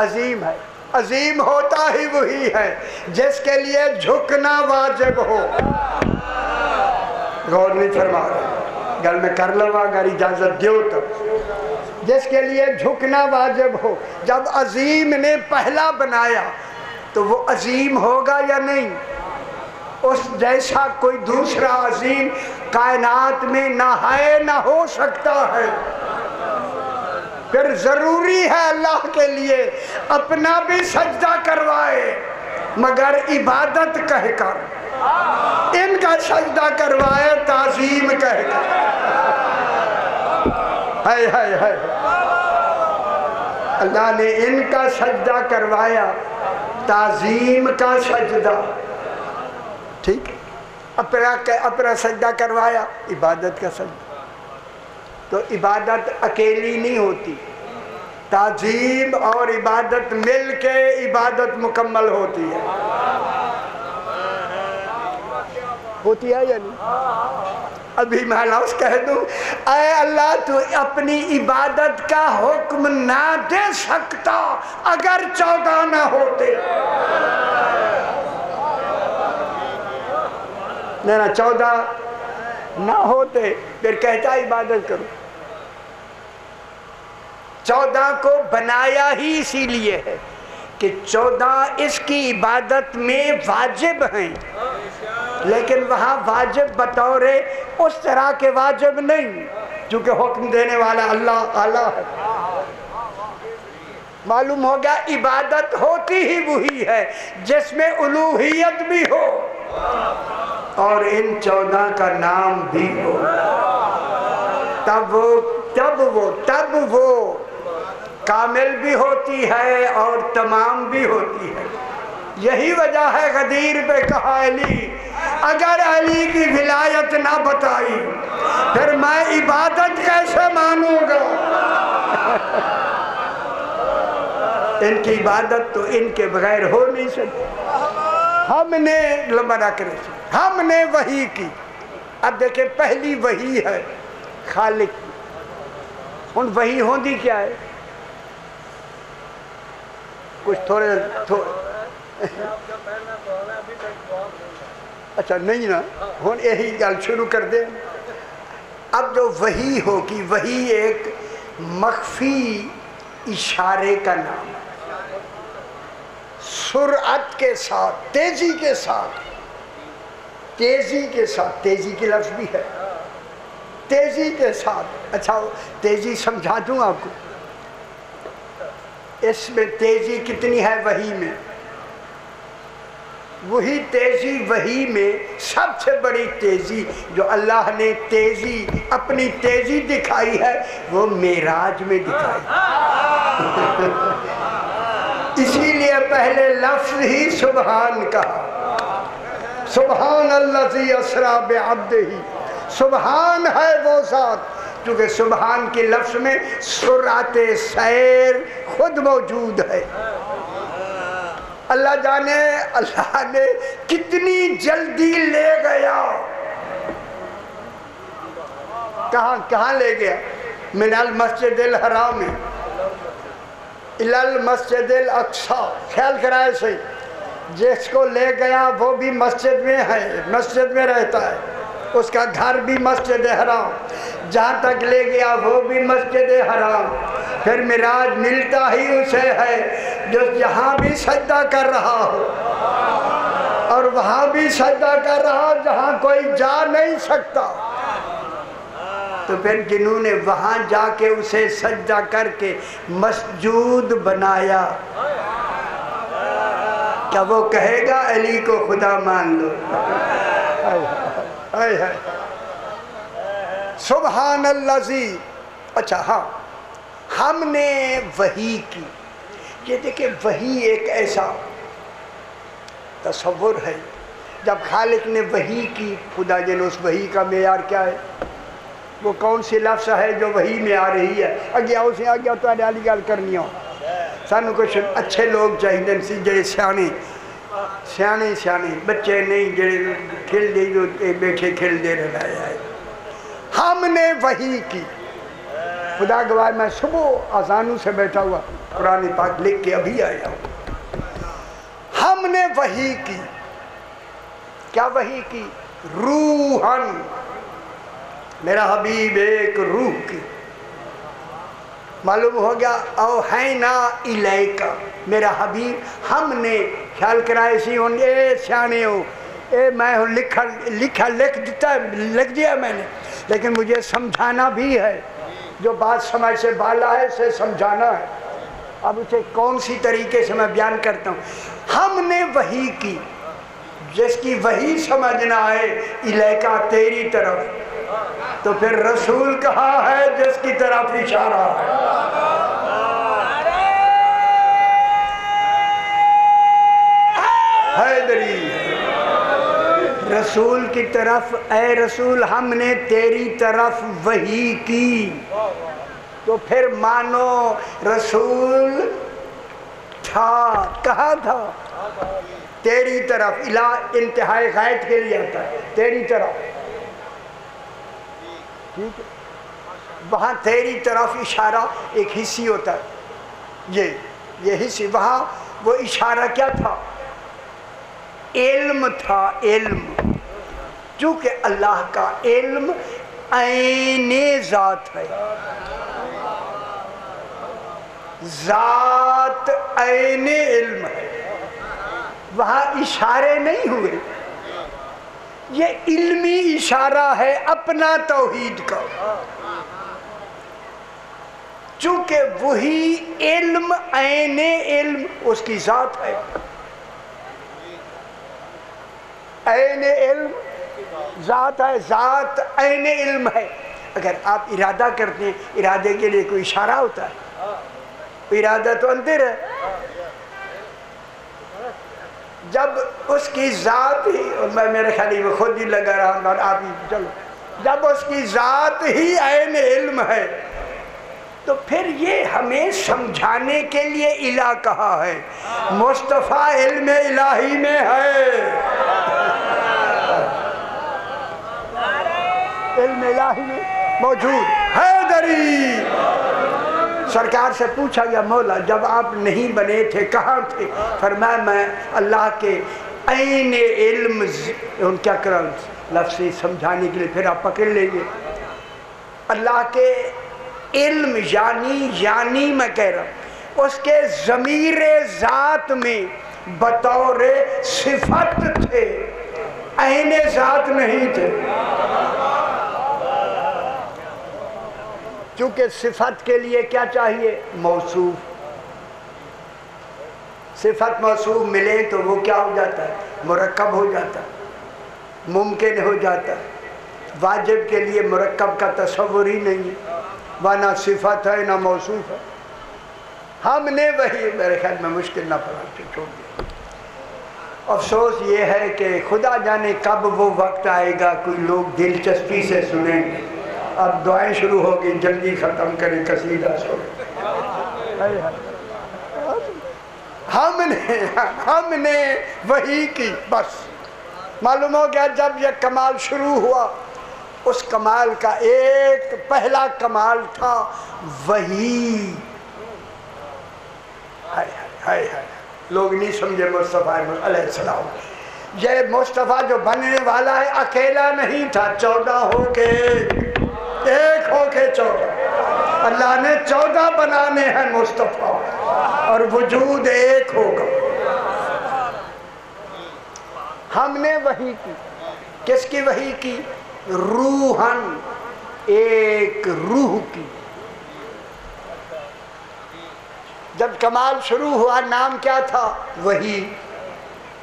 عظیم ہے. عظیم ہوتا ہی وہی ہے جس کے لیے جھکنا واجب ہو. غور نہیں فرما رہے. گل میں کر لوا اگر اجازت دیو تو. جس کے لیے جھکنا واجب ہو. جب عظیم نے پہلا بنایا تو وہ عظیم ہوگا یا نہیں؟ اس جیسا کوئی دوسرا عظیم کائنات میں نہ ہے نہ ہو سکتا ہے. پھر ضروری ہے اللہ کے لیے اپنا بھی سجدہ کروائے مگر عبادت کہہ کر، ان کا سجدہ کروائے تعظیم کہہ کر. ہے اللہ نے ان کا سجدہ کروایا تعظیم کا سجدہ. ٹھیک ہے. اپنا سجدہ کروایا عبادت کا سجدہ. تو عبادت اکیلی نہیں ہوتی، تعظیم اور عبادت مل کے عبادت مکمل ہوتی ہے. ہوتی ہے یا نہیں؟ ابھی میں لفظ کہہ دوں اے اللہ تو اپنی عبادت کا حکم نہ دے سکتا اگر 14 نہ ہوتے. نہ 14 نہ ہوتے پھر کہتا عبادت کرو. 14 کو بنایا ہی اسی لیے ہے کہ 14 اس کی عبادت میں واجب ہیں، لیکن وہاں واجب بطور اس طرح کے واجب نہیں چونکہ حکم دینے والا اللہ اعلیٰ ہے. معلوم ہو گیا عبادت ہوتی ہی وہی ہے جس میں الوہیت بھی ہو اور ان 14 کا نام بھی ہو. تب وہ کامل بھی ہوتی ہے اور تمام بھی ہوتی ہے. یہی وجہ ہے غدیر پہ کہا علی اگر علی کی ولایت نہ بتائی پھر میں عبادت کیسے مانوں گا؟ ان کی عبادت تو ان کے بغیر ہو نہیں سکتی. ہم نے لمبا نہ کرے ہم نے وحی کی. اب دیکھیں پہلی وحی ہے خالق. ان وحی ہوندی کیا ہے؟ کچھ تھوڑے اچھا نہیں نا ہوں یہی گل شروع کر دیں. اب جو وحی ہوگی وحی ایک مخفی اشارے کا نام ہے. سرعت کے ساتھ تیزی کے ساتھ تیزی کی لفظ بھی ہے تیزی کے ساتھ. اچھا تیزی سمجھا دوں آپ کو. اس میں تیزی کتنی ہے وحی میں؟ وہی تیزی وحی میں سب سے بڑی تیزی جو اللہ نے تیزی اپنی تیزی دکھائی ہے وہ معراج میں دکھائی. اسی لیے پہلے لفظ ہی سبحان کہا. سبحان الذی اسریٰ بعبدہ، سبحان ہے وہ ذات، کیونکہ سبحان کے لفظ میں سرعت سیر خود موجود ہے. اللہ جانے اللہ نے کتنی جلدی لے گیا. کہاں لے گیا؟ من المسجد الحرام الی المسجد الاقصی. خیال کرائے سے جس کو لے گیا وہ بھی مسجد میں ہے، مسجد میں رہتا ہے، اس کا گھر بھی مسجد حرام. جہاں تک لے گیا وہ بھی مسجد حرام. پھر معراج ملتا ہی اسے ہے جو جہاں بھی سجدہ کر رہا ہو اور وہاں بھی سجدہ کر رہا ہو جہاں کوئی جا نہیں سکتا. تو پھر جنہوں نے وہاں جا کے اسے سجدہ کر کے مسجود بنایا، کیا وہ کہے گا علی کو خدا مان لو؟ سبحان الذی. اچھا ہاں، ہم نے وحی کی. یہ دیکھیں وحی ایک ایسا تصور ہے جب خالق نے وحی کی. خدا جانے اس وحی کا معیار کیا ہے، وہ کون سی لفظ ہے جو وحی میں آ رہی ہے. اگیا اسے آگیا تو والی گل کرنی ہو. سانو کچھ اچھے لوگ چاہیے سی جڑے سیانے بچے نہیں جڑے کھیل دے جو بیٹھے کھیل دے رہا ہے. ہم نے وحی کی. خدا گواہ میں صبح اذانوں سے بیٹھا ہوا قرآن پاک لکھ کے ابھی آیا ہوں. ہم نے وحی کی. کیا وحی کی؟ روحن. میرا حبیب ایک روح کی. معلوم ہو گیا اوحینا الیکا. میرا حبیب ہم نے خیال کرائے سی ہوں اے سیانے ہو اے میں ہوں لکھ دیا میں نے، لیکن مجھے سمجھانا بھی ہے. جو بات سمجھ سے بالا ہے اسے سمجھانا ہے. اب اسے کون سی طریقے سے میں بیان کرتا ہوں. ہم نے وحی کی جس کی وحی سمجھنا ہے الیکا تیری طرف، تو پھر رسول کہا ہے جس کی طرف اشارہ ہے. حیدری رسول کی طرف. اے رسول ہم نے تیری طرف وحی کی. تو پھر مانو رسول تھا. کہاں تھا؟ تیری طرف. الہ انتہائی غائب کے لیے آتا ہے تیری طرف. ٹھیک ہے، وہاں تیری طرف اشارہ ایک حصی ہوتا ہے. یہ حصی وہاں وہ اشارہ کیا تھا؟ علم تھا. علم، چونکہ اللہ کا علم عین ذات ہے. ذات عین علم ہے. وہاں اشارے نہیں ہوئے. یہ علمی اشارہ ہے اپنا توحید کا، چونکہ وہی علم عین علم اس کی ذات ہے. عین علم ذات ہے، ذات عین علم ہے. اگر آپ ارادہ کرتے ہیں، ارادے کے لیے کوئی اشارہ ہوتا ہے؟ ارادہ تو اندر ہے. جب اس کی ذات ہی، اور میں میرے خیال میں خود ہی لگا رہا ہوں اور آپ ہی چلو، جب اس کی ذات ہی عین علم ہے تو پھر یہ ہمیں سمجھانے کے لیے الہ کہا ہے. مصطفیٰ علم الہی میں ہے. علم الہی میں موجود. حیدری سرکار سے پوچھا گیا مولا جب آپ نہیں بنے تھے کہاں تھے؟ فرمایا میں اللہ کے عین علم. ان کیا کروں لفظ سمجھانے کے لیے پھر آپ پکڑ لیں گے. اللہ کے علم یعنی میں کہہ رہا ہوں اس کے ضمیر ذات میں بطور صفت تھے، عین ذات نہیں تھے. چونکہ صفت کے لیے کیا چاہیے؟ موصوف. صفت موصوف ملے تو وہ کیا ہو جاتا ہے؟ مرکب ہو جاتا ہے، ممکن ہو جاتا ہے۔ واجب کے لیے مرکب کا تصور ہی نہیں ہے، وہ نہ صفت ہے نہ موصوف ہے۔ ہم نے وہی، میرے خیال میں مشکل نہ پڑا کہ چھوڑ دیا۔ افسوس یہ ہے کہ خدا جانے کب وہ وقت آئے گا کوئی لوگ دلچسپی سے سنیں گے۔ اب دعائیں شروع ہوگی، جلدی ختم کریں قصیدہ سو۔ ہم نے وہی کی، بس معلوم ہو گیا جب یہ کمال شروع ہوا، اس کمال کا ایک پہلا کمال تھا وہی۔ لوگ نہیں سمجھے مصطفیٰ علیہ السلام۔ یہ مصطفیٰ جو بننے والا ہے اکیلا نہیں تھا، 14 ہو کے، ایک ہو کے 14۔ اللہ نے 14 بنانے ہیں مصطفیٰ، اور وجود ایک ہوگا۔ ہم نے وحی کی، کس کی وحی کی؟ روحاً، ایک روح کی۔ جب کمال شروع ہوا نام کیا تھا؟ وحی۔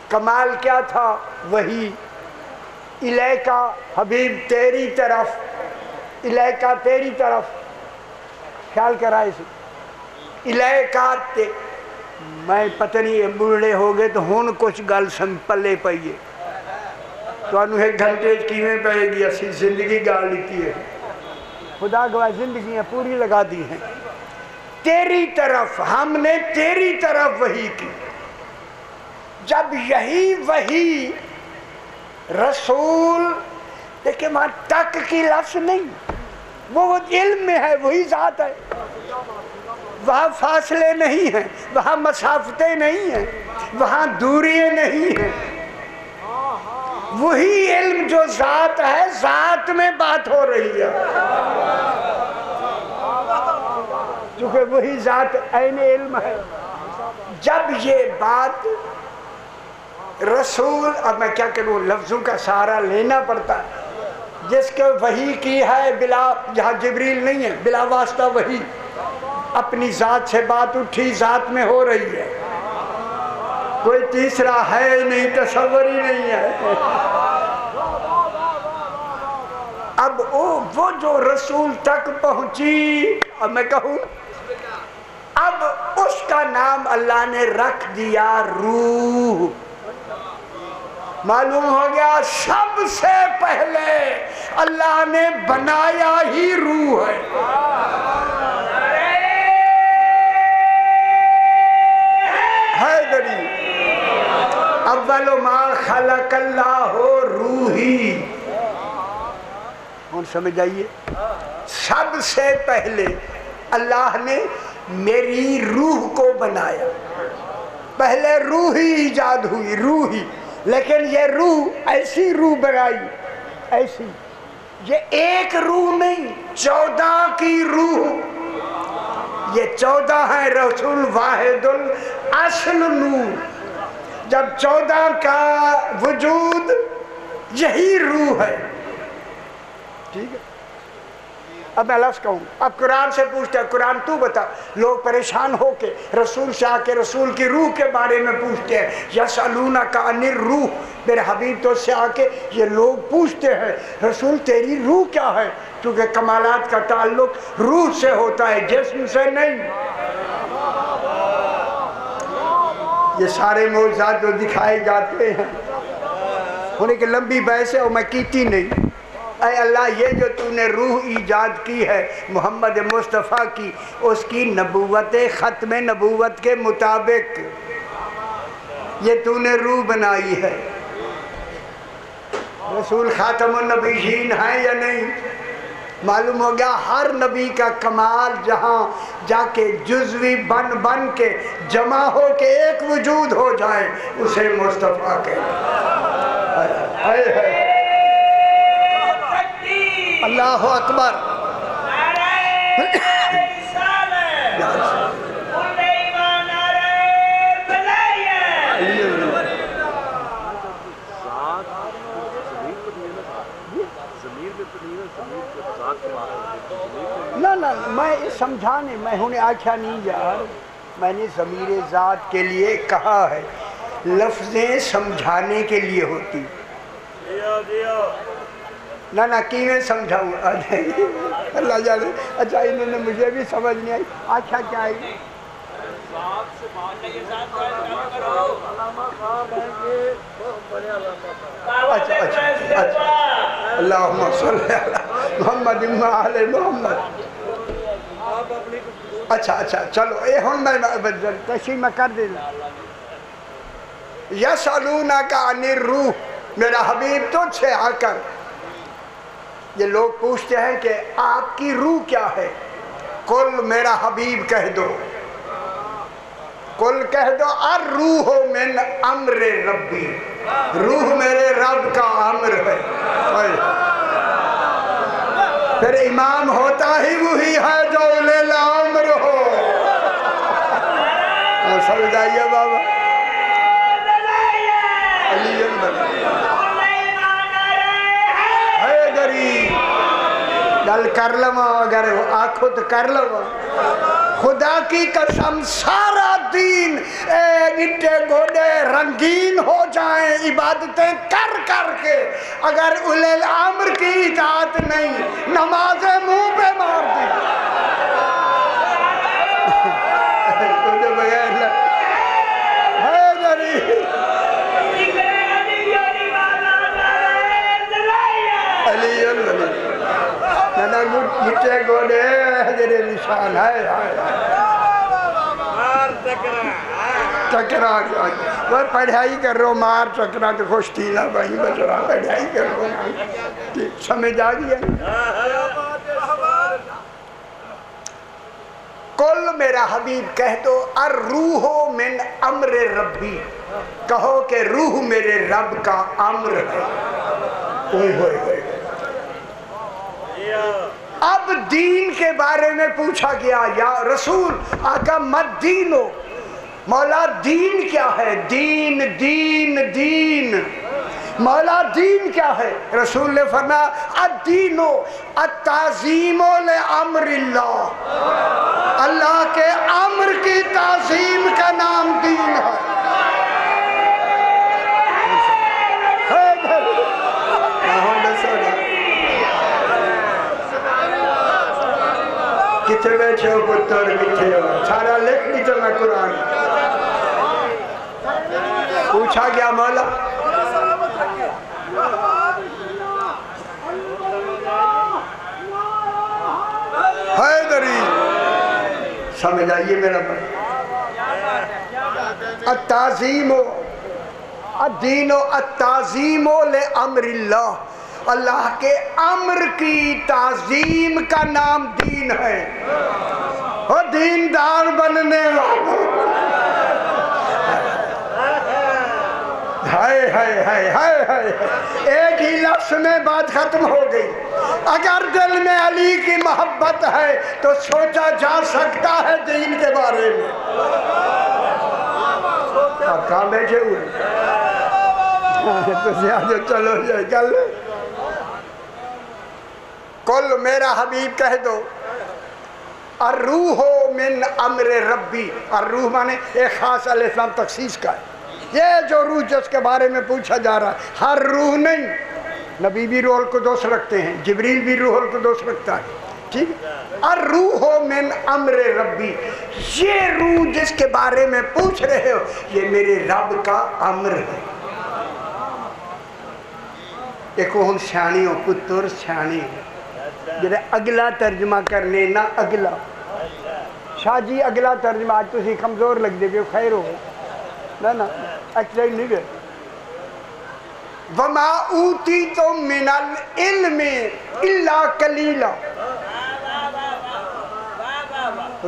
کمال کیا تھا؟ وحی۔ الیکا حبیب تیری طرف، الیکا تیری طرف، خیال کرا اسے الیکا میں پتہ نہیں بوڑھے ہو گئے تو ہون کچھ گل سن پلے پائیے تو انہوں ایک گھنٹے کیویں پہے گی، اسی زندگی گاڑ لیتی ہے، خدا گواہ زندگیاں پوری لگا دی ہیں۔ تیری طرف، ہم نے تیری طرف وحی کی۔ جب یہی وحی رسول، دیکھیں وہاں تک کی لفظ نہیں، وہ علم میں ہے، وہی ذات ہے، وہاں فاصلے نہیں ہیں، وہاں مسافتیں نہیں ہیں، وہاں دوریاں نہیں ہیں، وہی علم جو ذات ہے، ذات میں بات ہو رہی ہے، چونکہ وہی ذات عین علم ہے۔ جب یہ بات رسول، اب میں کیا کروں، لفظوں کا سہارا لینا پڑتا ہے، جس کو وحی کی ہے بلا، یہاں جبریل نہیں ہے، بلا واسطہ وحی، اپنی ذات سے بات اٹھی، ذات میں ہو رہی ہے، کوئی تیسرا ہے نہیں، تصور ہی نہیں ہے۔ اب وہ جو رسول تک پہنچی، اب میں کہوں، اب اس کا نام اللہ نے رکھ دیا روح۔ معلوم ہو گیا سب سے پہلے اللہ نے بنایا ہی روح ہے۔ حیدری اول ما خلق اللہ روحی، کون سمجھ آئیے؟ سب سے پہلے اللہ نے میری روح کو بنایا۔ پہلے روح ہی ایجاد ہوئی، روح ہی، لیکن یہ روح ایسی روح بنائی، ایسی، یہ ایک روح نہیں، 14 کی روح۔ یہ 14 ہیں رسول واحد الاصل نور۔ جب 14 کا وجود یہی روح ہے، ٹھیک ہے۔ اب میں لفظ کہوں، اب قرآن سے پوچھتے ہیں، قرآن تو بتا، لوگ پریشان ہو کے رسول سے آ کے رسول کی روح کے بارے میں پوچھتے ہیں، یسألونک عن الروح، میرے حبیب تو سے آ کے یہ لوگ پوچھتے ہیں رسول تیری روح کیا ہے، کیونکہ کمالات کا تعلق روح سے ہوتا ہے، جسم سے نہیں۔ یہ سارے معجزات جو دکھائے جاتے ہیں، انہیں کہ لمبی بحث ہے اور میں کیتی نہیں۔ اے اللہ، یہ جو تو نے روح ایجاد کی ہے محمد مصطفیٰ کی، اس کی نبوت، ختم نبوت کے مطابق یہ تو نے روح بنائی ہے۔ رسول خاتم النبیین ہیں یا نہیں؟ معلوم ہو گیا ہر نبی کا کمال جہاں جا کے جزوی بن بن کے جمع ہو کے ایک وجود ہو جائے، اسے مصطفیٰ کہتے ہیں۔ اللہ اکبر۔ نہ میں سمجھانے، میں انہیں آکھیا نہیں یار، میں نے ضمیر ذات کے لیے کہا ہے، لفظیں سمجھانے کے لیے ہوتی نہ کیویں سمجھاؤں اللہ جانے۔ اچھا انہوں نے مجھے بھی سمجھ نہیں آئی۔ اچھا کیا ہے؟ اچھا اللہم صلی علی محمد وعلی محمد۔ اچھا چلو اے ہن میں تشریح میں کر دینا۔ یسألونک عن الروح، میرا حبیب تجھ سے آ کر یہ لوگ پوچھتے ہیں کہ آپ کی روح کیا ہے؟ قل، میرا حبیب کہہ دو، قل کہہ دو الروح من امر ربی، روح میرے رب کا امر ہے۔ پھر امام ہوتا ہی وہی ہے جو اولے الامر ہو۔ سمجھ آئیے بابا؟ علی گل کر لوا، اگر آنکھو تو کر لوا۔ خدا کی قسم سارا دین اٹے گھوڑے رنگین ہو جائیں عبادتیں کر کر کے، اگر اولے الامر کی اطاعت نہیں، نمازیں منہ پہ مار دی۔ تجھے بغیر مٹے گوڑے حضر نشان ہے ٹکرا وہ پڑھائی کر رہو، مار ٹکرا تو خوش تھی نہ بھائی بچرا، پڑھائی کر رہو، سمجھ آ گیا۔ قل، میرا حبیب کہہ دو الروح من امر ربی، کہو کہ روح میرے رب کا امر ہے۔ اب دین کے بارے میں پوچھا گیا، یا رسول آقا مت دینو، مولا دین کیا ہے؟ دین دین دین، مولا دین کیا ہے؟ رسول نے فرمایا الدین التعظیم لامر اللہ، اللہ کے امر کی تعظیم کا نام دین ہے۔ کتنے بیٹھے ہو پتر بیٹھے ہو، سارا لکھ نہیں چلنا قرآن۔ پوچھا گیا مولا حیدری، سمجھ آئیے میرا بھائی، التعظیم الدین التعظیم لامر اللہ، اللہ کے امر کی تعظیم کا نام دین ہے۔ اور دیندار بننے والوں، ایک ہی لفظ میں بات ختم ہو گئی۔ اگر دل میں علی کی محبت ہے تو سوچا جا سکتا ہے دین کے بارے میں۔ آپ کہاں بیٹھے ہوئے؟ تو زیادہ چلو جائے کل۔ قل، میرا حبیب کہہ دو الروح من امر ربی، الروح مانے ایک خاص علیہ السلام تخصیص کا ہے، یہ جو روح جس کے بارے میں پوچھا جا رہا ہے، ہر روح نہیں، نبی بھی روح القدس رکھتے ہیں، جبریل بھی روح القدس رکھتا ہے، ٹھیک ہے؟ الروح من امر ربی، یہ روح جس کے بارے میں پوچھ رہے ہو یہ میرے رب کا امر ہے۔ ایک ہم سیانی ہو، پتر سیانی ہو، جنہیں اگلا ترجمہ کرنے نہ اگلا، شاہ جی اگلا ترجمہ آج تو سی کمزور لگ دے گئے، خیر ہو نا ایکچولی نہیں گئے۔ وَمَا أُوتِيتُم مِّنَ الْعِلْمِ إِلَّا قَلِيلًا،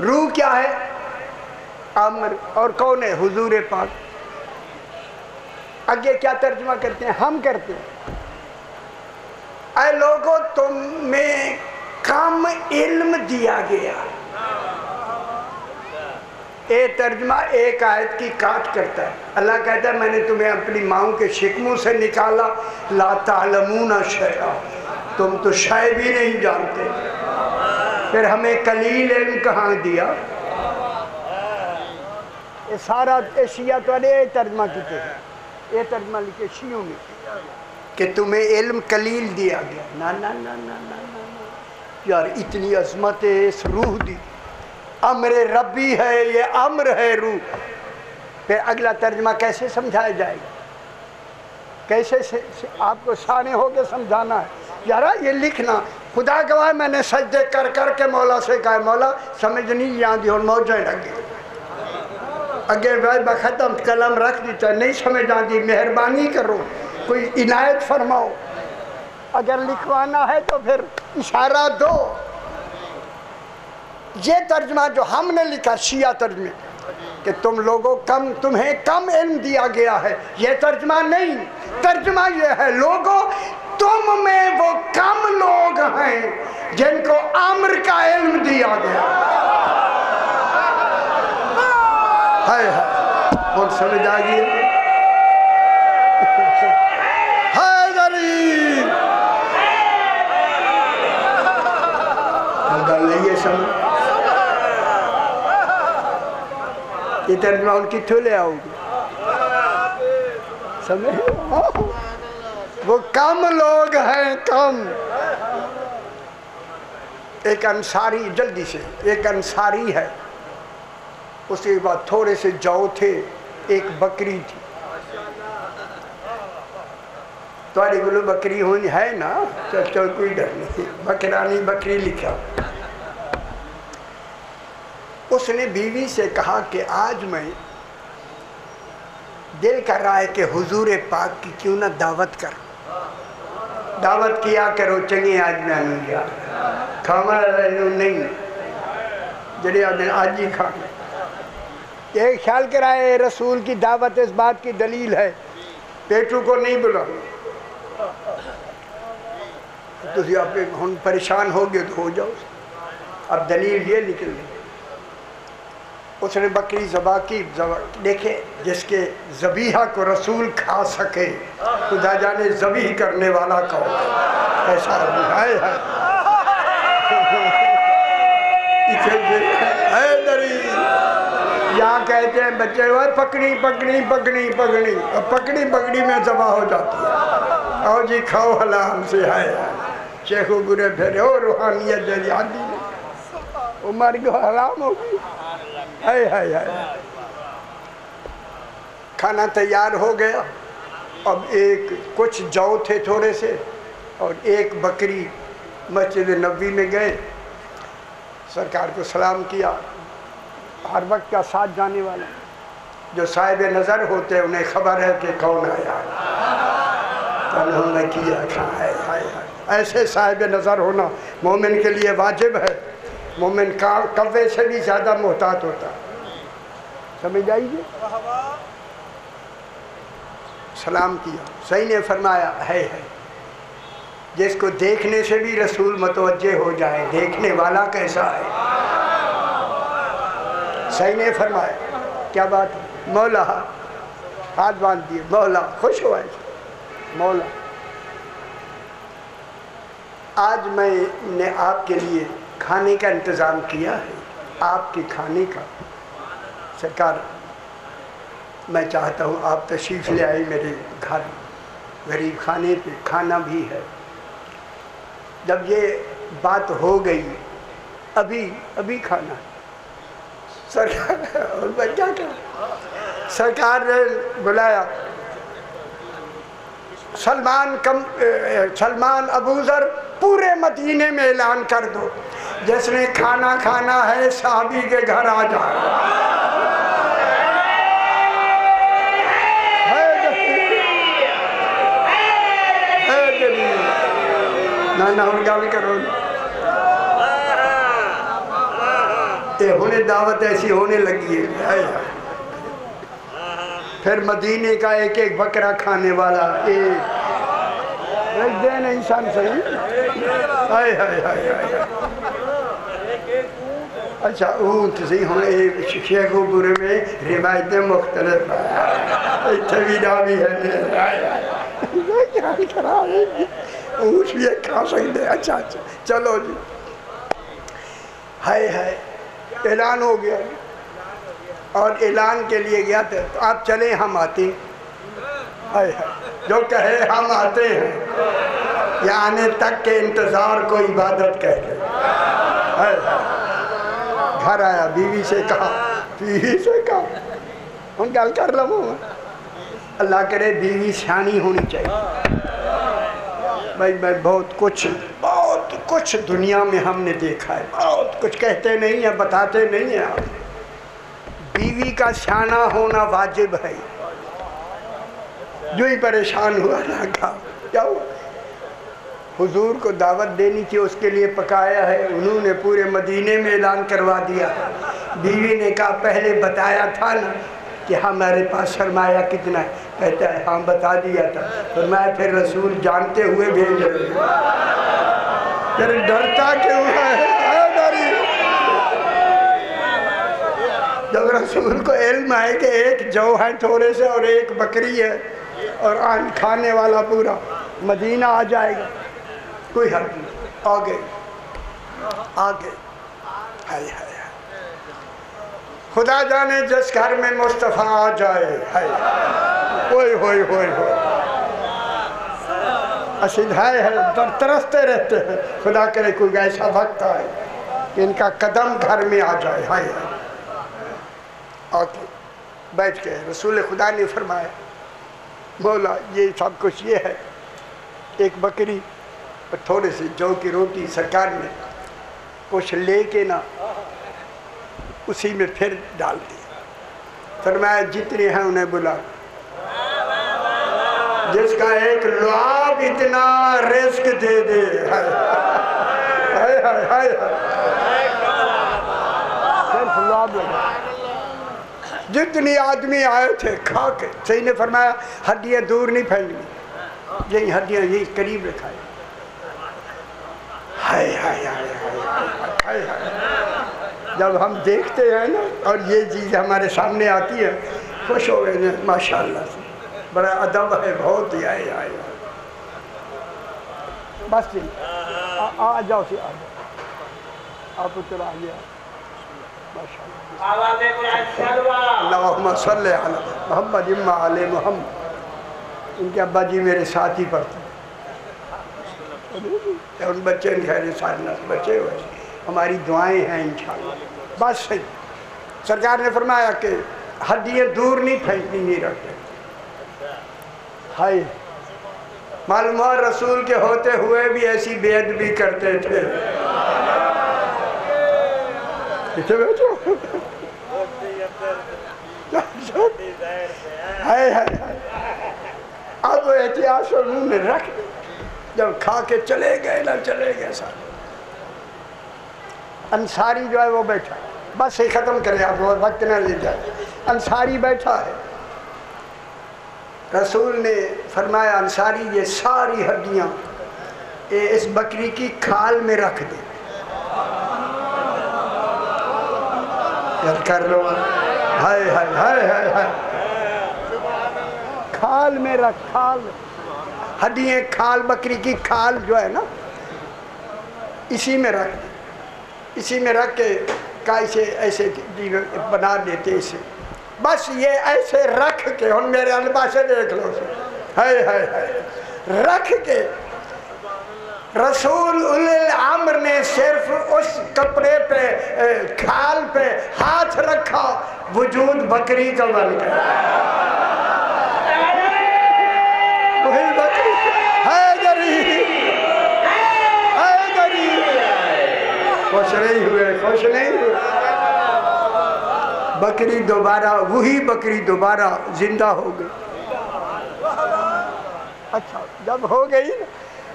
روح کیا ہے؟ امر، اور کون ہے؟ حضور پاک۔ آگے کیا ترجمہ کرتے ہیں؟ ہم کرتے ہیں اے لوگوں تم میں کم علم دیا گیا۔ اے ترجمہ ایک آیت کی کاٹ کرتا ہے۔ اللہ کہتا ہے میں نے تمہیں اپنی ماؤں کے شکموں سے نکالا، لا تعلمون شیئا، تم تو شے بھی نہیں جانتے۔ پھر ہمیں قلیل علم کہاں دیا؟ یہ سارا شیعہ تو یہ ترجمہ کیتے ہیں، یہ ترجمہ لکھے شیعوں میں کہ تمہیں علم قلیل دیا گیا. نا نا نا نا نا نا یار، اتنی عظمت ہے اس روح دی، امر ربی ہے، یہ امر ہے روح. پھر اگلا ترجمہ کیسے سمجھایا جائے گا؟ کیسے آپ کو سانے ہو کے سمجھانا ہے؟ یارا یہ لکھنا، خدا گواہ میں نے سجدے کر کر کے مولا سے کہا مولا سمجھ نہیں جاندی اور موجیں لگے اگے بختم قلم رکھ دیتا نہیں سمجھ آندی، مہربانی کرو کوئی عنایت فرماؤ، اگر لکھوانا ہے تو پھر اشارہ دو. یہ ترجمہ جو ہم نے لکھا شیعہ ترجمے کہ تم لوگوں تمہیں کم علم دیا گیا ہے، یہ ترجمہ نہیں. ترجمہ یہ ہے لوگوں تم میں وہ کم لوگ ہیں جن کو امر کا علم دیا گیا. ہائے ہائے اور سمجھ آ گئی حیدری گل نہیں ہے سمجھ. یہ ترجمہ ان کی تھولے آؤ گی سمجھ، وہ کم لوگ ہیں کم. ایک انصاری، جلدی سے، ایک انصاری ہے، اس کے بعد تھوڑے سے جو تھے، ایک بکری تھی. تمہاری گلو بکری ہونی ہے نا، چل کوئی ڈر نہیں، بکرانی بکری لکھا. اس نے بیوی سے کہا کہ آج میں دل کر رہا ہے کہ حضور پاک کی کیوں نہ دعوت کر. دعوت کیا کرو چنگے آج میں نہیں گیا کھانا نہیں جڑے آج ہی کھانا. یہ خیال کرائے رسول کی دعوت اس بات کی دلیل ہے پیٹو کو نہیں بلا. تو آپ ہم پریشان ہو گئے تو ہو جاؤ. اب دلیل یہ نکل گئی. اس نے بکری ذبح کی. دیکھے جس کے ذبیحہ کو رسول کھا سکے خدا جانے ذبیح کرنے والا کون ایسا ہے. یہاں کہتے ہیں بچے پکڑی پکڑی پکڑی پکڑی پکڑی پکڑی میں ذبح ہو جاتی ہے. اور جی کھاؤ حلال سے ہے. شیخ و برے پھیرے ہو روحانیت جلی آدھی نہیں عمر کو حرام ہوگی. ہائے ہائے ہائے. کھانا تیار ہو گیا. اب ایک کچھ جو تھے تھوڑے سے اور ایک بکری مسجد نبوی میں گئے، سرکار کو سلام کیا. ہر وقت کا ساتھ جانے والا جو صاحب نظر ہوتے ہیں انہیں خبر ہے کہ کون آیا. انہوں نے کیا ہائے ہائے ایسے صاحب نظر ہونا مومن کے لیے واجب ہے. مومن کوے سے بھی زیادہ محتاط ہوتا. سمجھ آئیے. سلام کیا. صحیح نے فرمایا ہے جس کو دیکھنے سے بھی رسول متوجہ ہو جائے دیکھنے والا کیسا ہے. صحیح نے فرمایا. کیا بات ہے. مولا ہاتھ باندھ دیے. مولا خوش ہوا ہے. مولا آج میں نے آپ کے لیے کھانے کا انتظام کیا ہے. آپ کے کھانے کا سرکار میں چاہتا ہوں آپ تشریف لے آئے میرے گھر. غریب خانے پہ کھانا بھی ہے. جب یہ بات ہو گئی ابھی کھانا سرکار اور میں کیا کروں. سرکار نے بلایا سلمان ابو ذر پورے مدینے میں اعلان کر دو جس نے کھانا کھانا ہے صحابی کے گھر آ جائے. نہ گل کرو. ہونے دعوت ایسی ہونے لگی ہے. پھر مدینے کا ایک ایک بکرا کھانے والا ایک دین انسان صحیح. ہائے ہائے ہائے. اچھا اونٹ سی ہوں شیخ و برے میں روایتیں مختلف اتنے بھی نہ بھی ہے. اونٹ بھی کھا سکتے. اچھا اچھا چلو جی. ہائے ہائے اعلان ہو گیا. اور اعلان کے لیے گیا تھا، تو آپ چلیں ہم آتے ہیں۔ جو کہے ہم آتے ہیں، یا آنے تک کے انتظار کو عبادت کہتے ہیں۔ گھر آیا، بیوی سے کہا، ان گل کر لوں، اللہ کرے بیوی سیانی ہونی چاہیے۔ بھائی بہت کچھ دنیا میں ہم نے دیکھا ہے، بہت کچھ کہتے نہیں ہیں، بتاتے نہیں ہیں۔ بیوی کا سیانہ ہونا واجب ہے۔ جو ہی پریشان ہوا نہ کہا کیا ہوا، حضور کو دعوت دینی تھی، اس کے لیے پکایا ہے، انہوں نے پورے مدینے میں اعلان کروا دیا۔ بیوی نے کہا پہلے بتایا تھا نا کہ ہمارے پاس سرمایہ کتنا ہے؟ کہتا ہے ہاں بتا دیا تھا۔ فرمایا پھر رسول جانتے ہوئے بھیج رہے ہیں، پھر ڈرتا کیوں ہے؟ جب رسول کو علم ہے کہ ایک جو ہے تھوڑے سے اور ایک بکری ہے اور کھانے والا پورا مدینہ آ جائے گا، کوئی حرف نہیں، آگے ہائے خدا جانے جس گھر میں مصطفیٰ آ جائے، ہوئے اشد ہے ترستے رہتے ہیں، خدا کرے کوئی ایسا وقت آئے کہ ان کا قدم گھر میں آ جائے۔ آگے بیٹھ کے رسول خدا نے فرمایا، بولا یہ سب کچھ یہ ہے، ایک بکری اور تھوڑے سے جو کی روٹی سرکار نے کچھ لے کے نا اسی میں پھر ڈال دیا۔ فرمایا جتنے ہیں انہیں بلا، جس کا ایک لعاب اتنا رزق دے دے۔ صرف لعاب لگا، جتنی آدمی آئے تھے کھا کے، صحیح نے فرمایا ہڈیاں دور نہیں پھیلنی، یہی ہڈیاں یہی قریب رکھائے۔ جب ہم دیکھتے ہیں نا اور یہ چیز ہمارے سامنے آتی ہے، خوش ہو گئے ہیں ماشاءاللہ سے، بڑا ادب ہے، بہت ہی آئے بس آ جاؤ سی، آ جاؤ آپ چلا آئیے، اللہم صلی علی محمد اما علی محمد۔ ان کے ابا جی میرے ساتھ ہی پڑھتے ہیں، ان بچے خیر سارے بچے ہوئے، ہماری دعائیں ہیں انشاءاللہ۔ بس صحیح، سرکار نے فرمایا کہ ہڈیاں دور نہیں پھینکنی نہیں رکھتے۔ ہائے معلوم ہوا رسول کے ہوتے ہوئے بھی ایسی بے ادبی کرتے تھے۔ پیچھے بیٹھو، اب احتیاط سے منہ میں رکھ دے، جب کھا کے چلے گئے نہ چلے گئے سارے۔ انصاری جو ہے وہ بیٹھا، بس یہ ختم کریں آپ وقت نہ لے جائے۔ انصاری بیٹھا ہے، رسول نے فرمایا انصاری یہ ساری ہڈیاں اس بکری کی کھال میں رکھ دے۔ کر لو، کھال میں رکھ، کھال ہڈیاں، کھال بکری کی کھال جو ہے نا اسی میں رکھ دے، اسی میں رکھ کے کیسے ایسے بنا دیتے اسے، بس یہ ایسے رکھ کے، ہن میرے انبا سے دیکھ لو، رکھ کے رسول الامر نے صرف اس کپڑے پہ کھال پہ ہاتھ رکھا، وجود بکری کا بن گیا۔ وہی بکری ہے غریب، خوش نہیں ہوئے، خوش نہیں ہوئے۔ بکری دوبارہ، وہی بکری دوبارہ زندہ ہو گئی۔ اچھا جب ہو گئی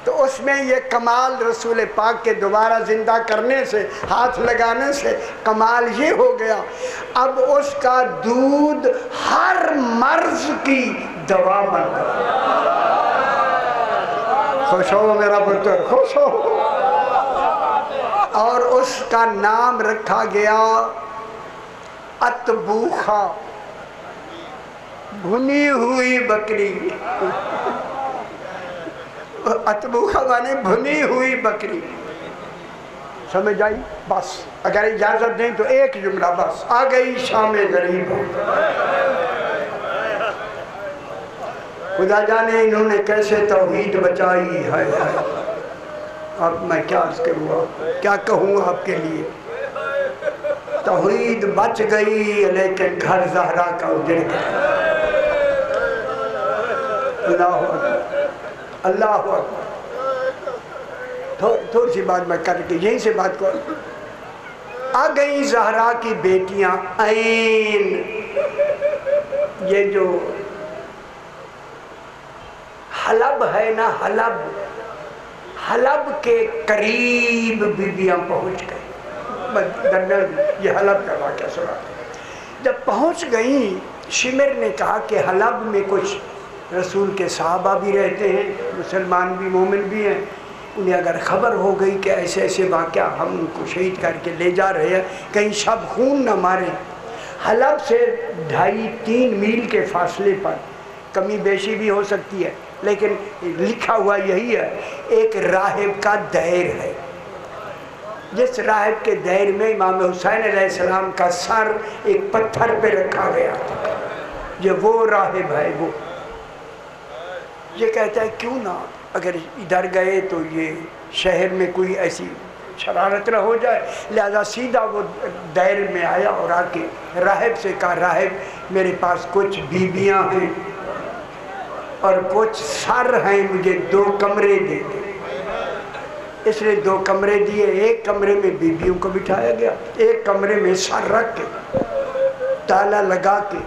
تو اس میں یہ کمال رسول پاک کے دوبارہ زندہ کرنے سے، ہاتھ لگانے سے کمال یہ ہو گیا، اب اس کا دودھ ہر مرض کی دوا بن گیا۔ خوش ہو میرا پتر، خوش ہو۔ اور اس کا نام رکھا گیا اتبوخا، بھنی ہوئی بکری۔ اتبوخا مانے بھنی ہوئی بکری۔ سمجھ آئی؟ بس اگر اجازت دیں تو ایک جملہ بس. آ گئی شام غریب. خدا جانے انہوں نے کیسے توحید بچائی ہے. اب میں کیا عرض کروں، کیا کہوں آپ کے لیے. توحید بچ گئی لیکن گھر زہرا کا اجڑ گیا. اللہ اکبر، اللہ اکبر. تھوڑی سی بات میں کر کے یہیں سے بات کروں. آ گئی زہرا کی بیٹیاں عین. یہ جو حلب ہے نا، حلب کے قریب بیبیاں پہنچ گئی. یہ حلب کا واقعہ سنا. جب پہنچ گئیں، شمر نے کہا کہ حلب میں کچھ رسول کے صحابہ بھی رہتے ہیں، مسلمان بھی مومن بھی ہیں. انہیں اگر خبر ہو گئی کہ ایسے ایسے واقعہ ہم ان کو شہید کر کے لے جا رہے ہیں، کہیں شب خون نہ ماریں. حلب سے 2.5-3 میل کے فاصلے پر، کمی بیشی بھی ہو سکتی ہے لیکن لکھا ہوا یہی ہے، ایک راہب کا دیر ہے. جس راہب کے دیر میں امام حسین علیہ السلام کا سر ایک پتھر پہ رکھا گیا تھا. یہ وہ راہب ہے. وہ یہ کہتا ہے کیوں نہ اگر ادھر گئے تو یہ شہر میں کوئی ایسی شرارت نہ ہو جائے. لہذا سیدھا وہ دیر میں آیا اور آ کے راہب سے کہا، راہب میرے پاس کچھ بیویاں ہیں اور کچھ سر ہیں، مجھے 2 کمرے دے دیں. اس نے 2 کمرے دیے. ایک کمرے میں بیویوں کو بٹھایا گیا، ایک کمرے میں سر رکھ کے تالا لگا کے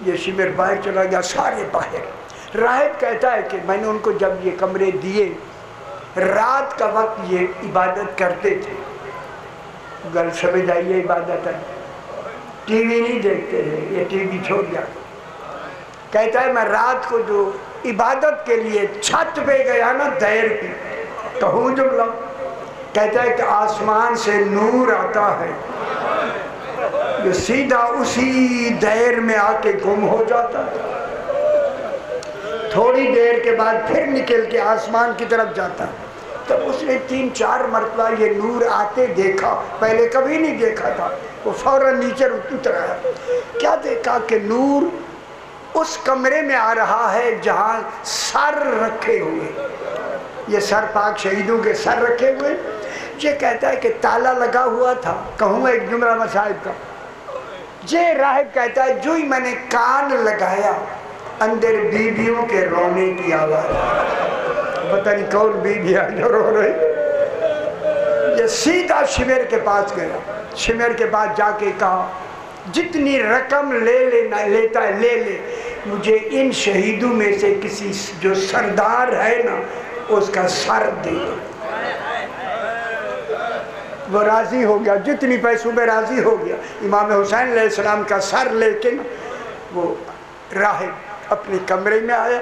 یہ شمر باہر چلا گیا، سارے باہر. راہب کہتا ہے کہ میں نے ان کو جب یہ کمرے دیے، رات کا وقت یہ عبادت کرتے تھے. گل سمجھ آئیے، عبادت ہے. ٹی وی نہیں دیکھتے ہیں، یہ ٹی وی چھوڑ گیا. کہتا ہے میں رات کو جو عبادت کے لیے چھت پہ گیا نا، دیر پہ، کہوں جملہ، کہتا ہے کہ آسمان سے نور آتا ہے، یہ سیدھا اسی دیر میں آ کے گم ہو جاتا ہے. تھوڑی دیر کے بعد پھر نکل کے آسمان کی طرف جاتا. تب اس نے 3-4 مرتبہ یہ نور آتے دیکھا، پہلے کبھی نہیں دیکھا تھا. وہ فوراً نیچے اتر آیا. کیا دیکھا کہ نور اس کمرے میں آ رہا ہے جہاں سر رکھے ہوئے. یہ سر پاک شہیدوں کے سر رکھے ہوئے. یہ کہتا ہے کہ تالا لگا ہوا تھا. کہوں ایک جملہ مصاحب کا. یہ راہب کہتا ہے جو ہی میں نے کان لگایا، اندر بیویوں کے رونے کی آواز. پتہ نہیں کون بیویاں جو رو رہی. یہ سیدھا شمر کے پاس گیا. شمر کے پاس جا کے کہا جتنی رقم لیتا ہے لے لے، مجھے ان شہیدوں میں سے کسی جو سردار ہے نا اس کا سر دے. وہ راضی ہو گیا، جتنی پیسوں میں راضی ہو گیا. امام حسین علیہ السلام کا سر لے کے وہ راہب اپنے کمرے میں آیا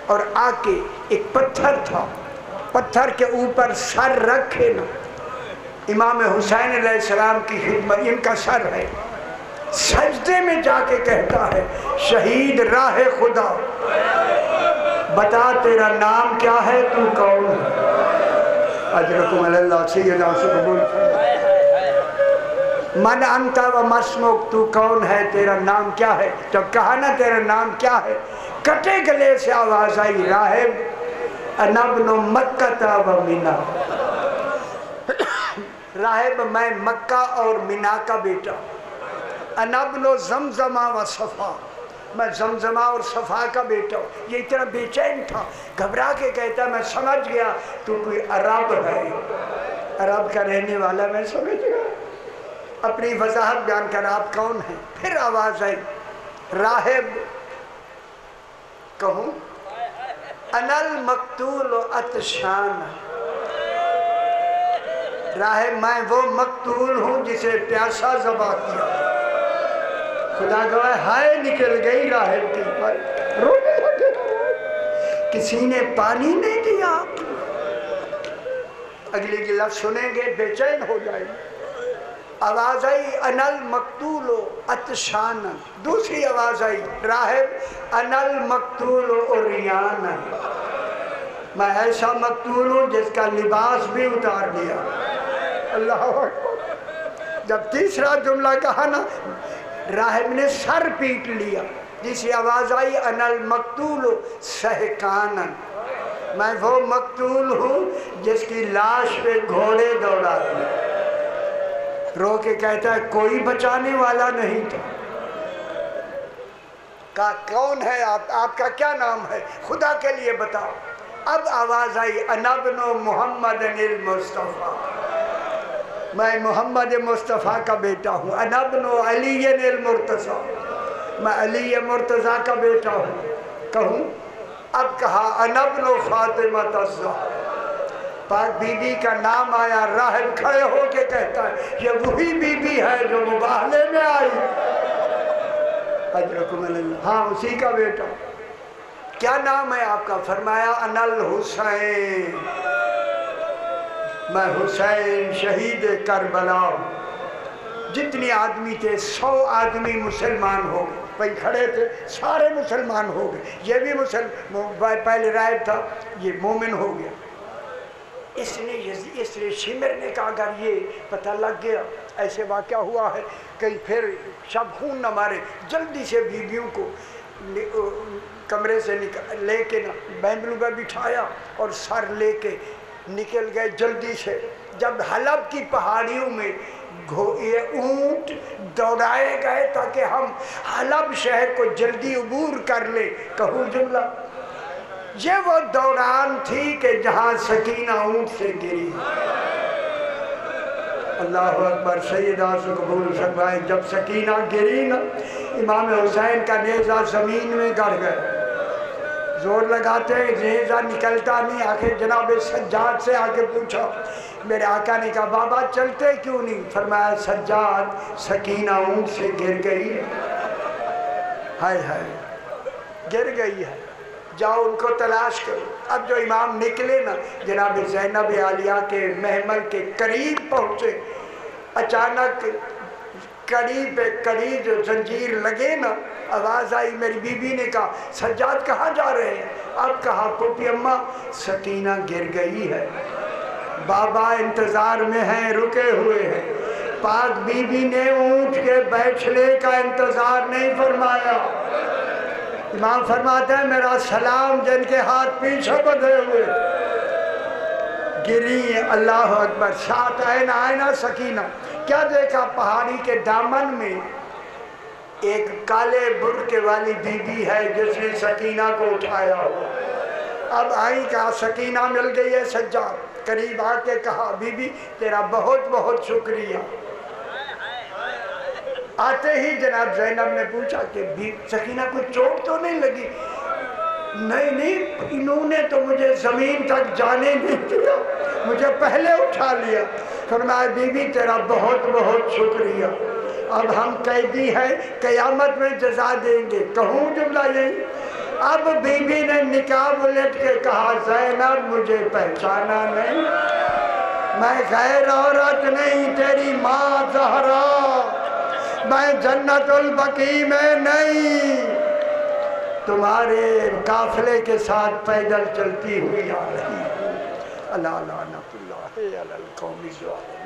اور آ کے ایک پتھر تھا، پتھر کے اوپر سر رکھے نا، امام حسین علیہ السلام کی خدمت، ان کا سر ہے. سجدے میں جا کے کہتا ہے شہید راہ خدا، بتا تیرا نام کیا ہے، تو کون ہے. اجرکم اللہ سیدنا سے قبول من انت و مسمک، تو کون ہے، تیرا نام کیا ہے. جب کہا نا تیرا نام کیا ہے، کٹے گلے سے آواز آئی راہب انا ابن مکہ و مینا. راہب میں مکہ اور مینا کا بیٹا. انا ابن زمزمہ و صفا، میں زمزمہ اور صفا کا بیٹا ہوں. یہ اتنا بے چین تھا، گھبرا کے کہتا میں سمجھ گیا تو کوئی عرب ہے، عرب کا رہنے والا. میں سمجھ گیا. اپنی وضاحت بیان کر آپ کون ہیں. پھر آواز آئی راہب کہوں انا المقتول عطشان. راہب میں وہ مقتول ہوں جسے پیاسا ذبح کیا. خدا گواہ ہائے نکل گئی راہب کے پر، رونے لگے. کسی نے پانی نہیں دیا. اگلی کی لفظ سنیں گے بے چین ہو جائے. آواز آئی انا المقتول عطشان. دوسری آواز آئی راہب انا المقتول عریان، میں ایسا مقتول ہوں جس کا لباس بھی اتار دیا. اللہ اکبر۔ جب تیسرا جملہ کہا نا، راہب نے سر پیٹ لیا، جیسی آواز آئی انا المقتول سہکانن، میں وہ مقتول ہوں جس کی لاش پہ گھوڑے دوڑاتے ہیں۔ رو کے کہتا ہے کوئی بچانے والا نہیں تھا۔ کہا کون ہے آپ کا کیا نام ہے؟ خدا کے لیے بتاؤ۔ اب آواز آئی انا ابن محمد المصطفیٰ، میں محمد مصطفیٰ کا بیٹا ہوں۔ انا ابن علی المرتضیٰ، میں علی مرتضیٰ کا بیٹا ہوں۔ کہوں؟ اب کہا انا ابن فاطمہ الزہرا، پاک بی بی کا نام آیا۔ راہب کھڑے ہو کے کہتا ہے یہ وہی بی بی ہے جو مباہلے میں آئی۔ اجرکم اللہ، ہاں اسی کا بیٹا۔ کیا نام ہے آپ کا؟ فرمایا انا الحسین، میں حسین شہید کربلا ہوں۔ جتنی آدمی تھے 100 آدمی مسلمان ہو گئے، بھائی کھڑے تھے سارے مسلمان ہو گئے۔ یہ بھی پہلے راہب تھا، یہ مومن ہو گیا۔ اس نے شمر نے کہا اگر یہ پتہ لگ گیا ایسے واقعہ ہوا ہے کہیں پھر شب خون نہ مارے، جلدی سے بیویوں کو کمرے سے لے کے بینگلو میں بٹھایا اور سر لے کے نکل گئے جلدی سے۔ جب حلب کی پہاڑیوں میں یہ اونٹ دوڑائے گئے تاکہ ہم حلب شہر کو جلدی عبور کر لیں، کہوں جملہ، یہ وہ دوران تھی کہ جہاں سکینہ اونٹ سے گری۔ اللہ اکبر، سیدہ سے قبول فرمائے۔ جب سکینہ گری نا، امام حسین کا نیزہ زمین میں گڑ گئے، زور لگاتے نیزہ نکلتا نہیں۔ آخر جناب سجاد سے آگے پوچھا، میرے آقا نے کہا بابا چلتے کیوں نہیں؟ فرمایا سجاد سکینہ اونٹ سے گر گئی ہے، ہائے ہائے گر گئی ہے، جاؤ ان کو تلاش کرو۔ اب جو امام نکلے نا، جناب زینب عالیہ کے محمل کے قریب پہنچے، اچانک کڑی پہ کڑی جو زنجیر لگے نا، آواز آئی۔ میری بی بی نے کہا سجاد کہاں جا رہے ہیں؟ اب کہا پھوپھی اماں سکینہ گر گئی ہے، بابا انتظار میں ہیں، رکے ہوئے ہیں۔ پاک بی بی نے اونٹ کے بیٹھنے کا انتظار نہیں فرمایا۔ امام فرماتا ہے میرا سلام جن کے ہاتھ پیچھے بدھے ہوئے گری۔ اللہ اکبر، ساتھ آئینہ سکینہ کیا دیکھا؟ پہاڑی کے دامن میں ایک کالے برقع والی بی بی ہے جس نے سکینہ کو اٹھایا ہوا۔ اب آئی کہا سکینہ مل گئی ہے سجاد۔ قریب آ کے کہا بی بی تیرا بہت بہت شکریہ۔ آتے ہی جناب زینب نے پوچھا کہ سکینہ کو چوٹ تو نہیں لگی؟ نہیں، انہوں نے تو مجھے زمین تک جانے نہیں دیا، مجھے پہلے اٹھا لیا۔ فرمایا بی بی تیرا بہت بہت شکریہ، اب ہم قیدی ہیں، قیامت میں جزا دیں گے، کہوں جملہ یہی۔ اب بی بی نے نقاب الٹ کے کہا زینب مجھے پہچانا نہیں، میں غیر عورت نہیں، تیری ماں زہرا، میں جنت البقیع میں نہیں، تمہارے قافلے کے ساتھ پیدل چلتی ہوئی آ رہی ہوں۔ اللہ لعنت اللہ علی القوم الظالمین۔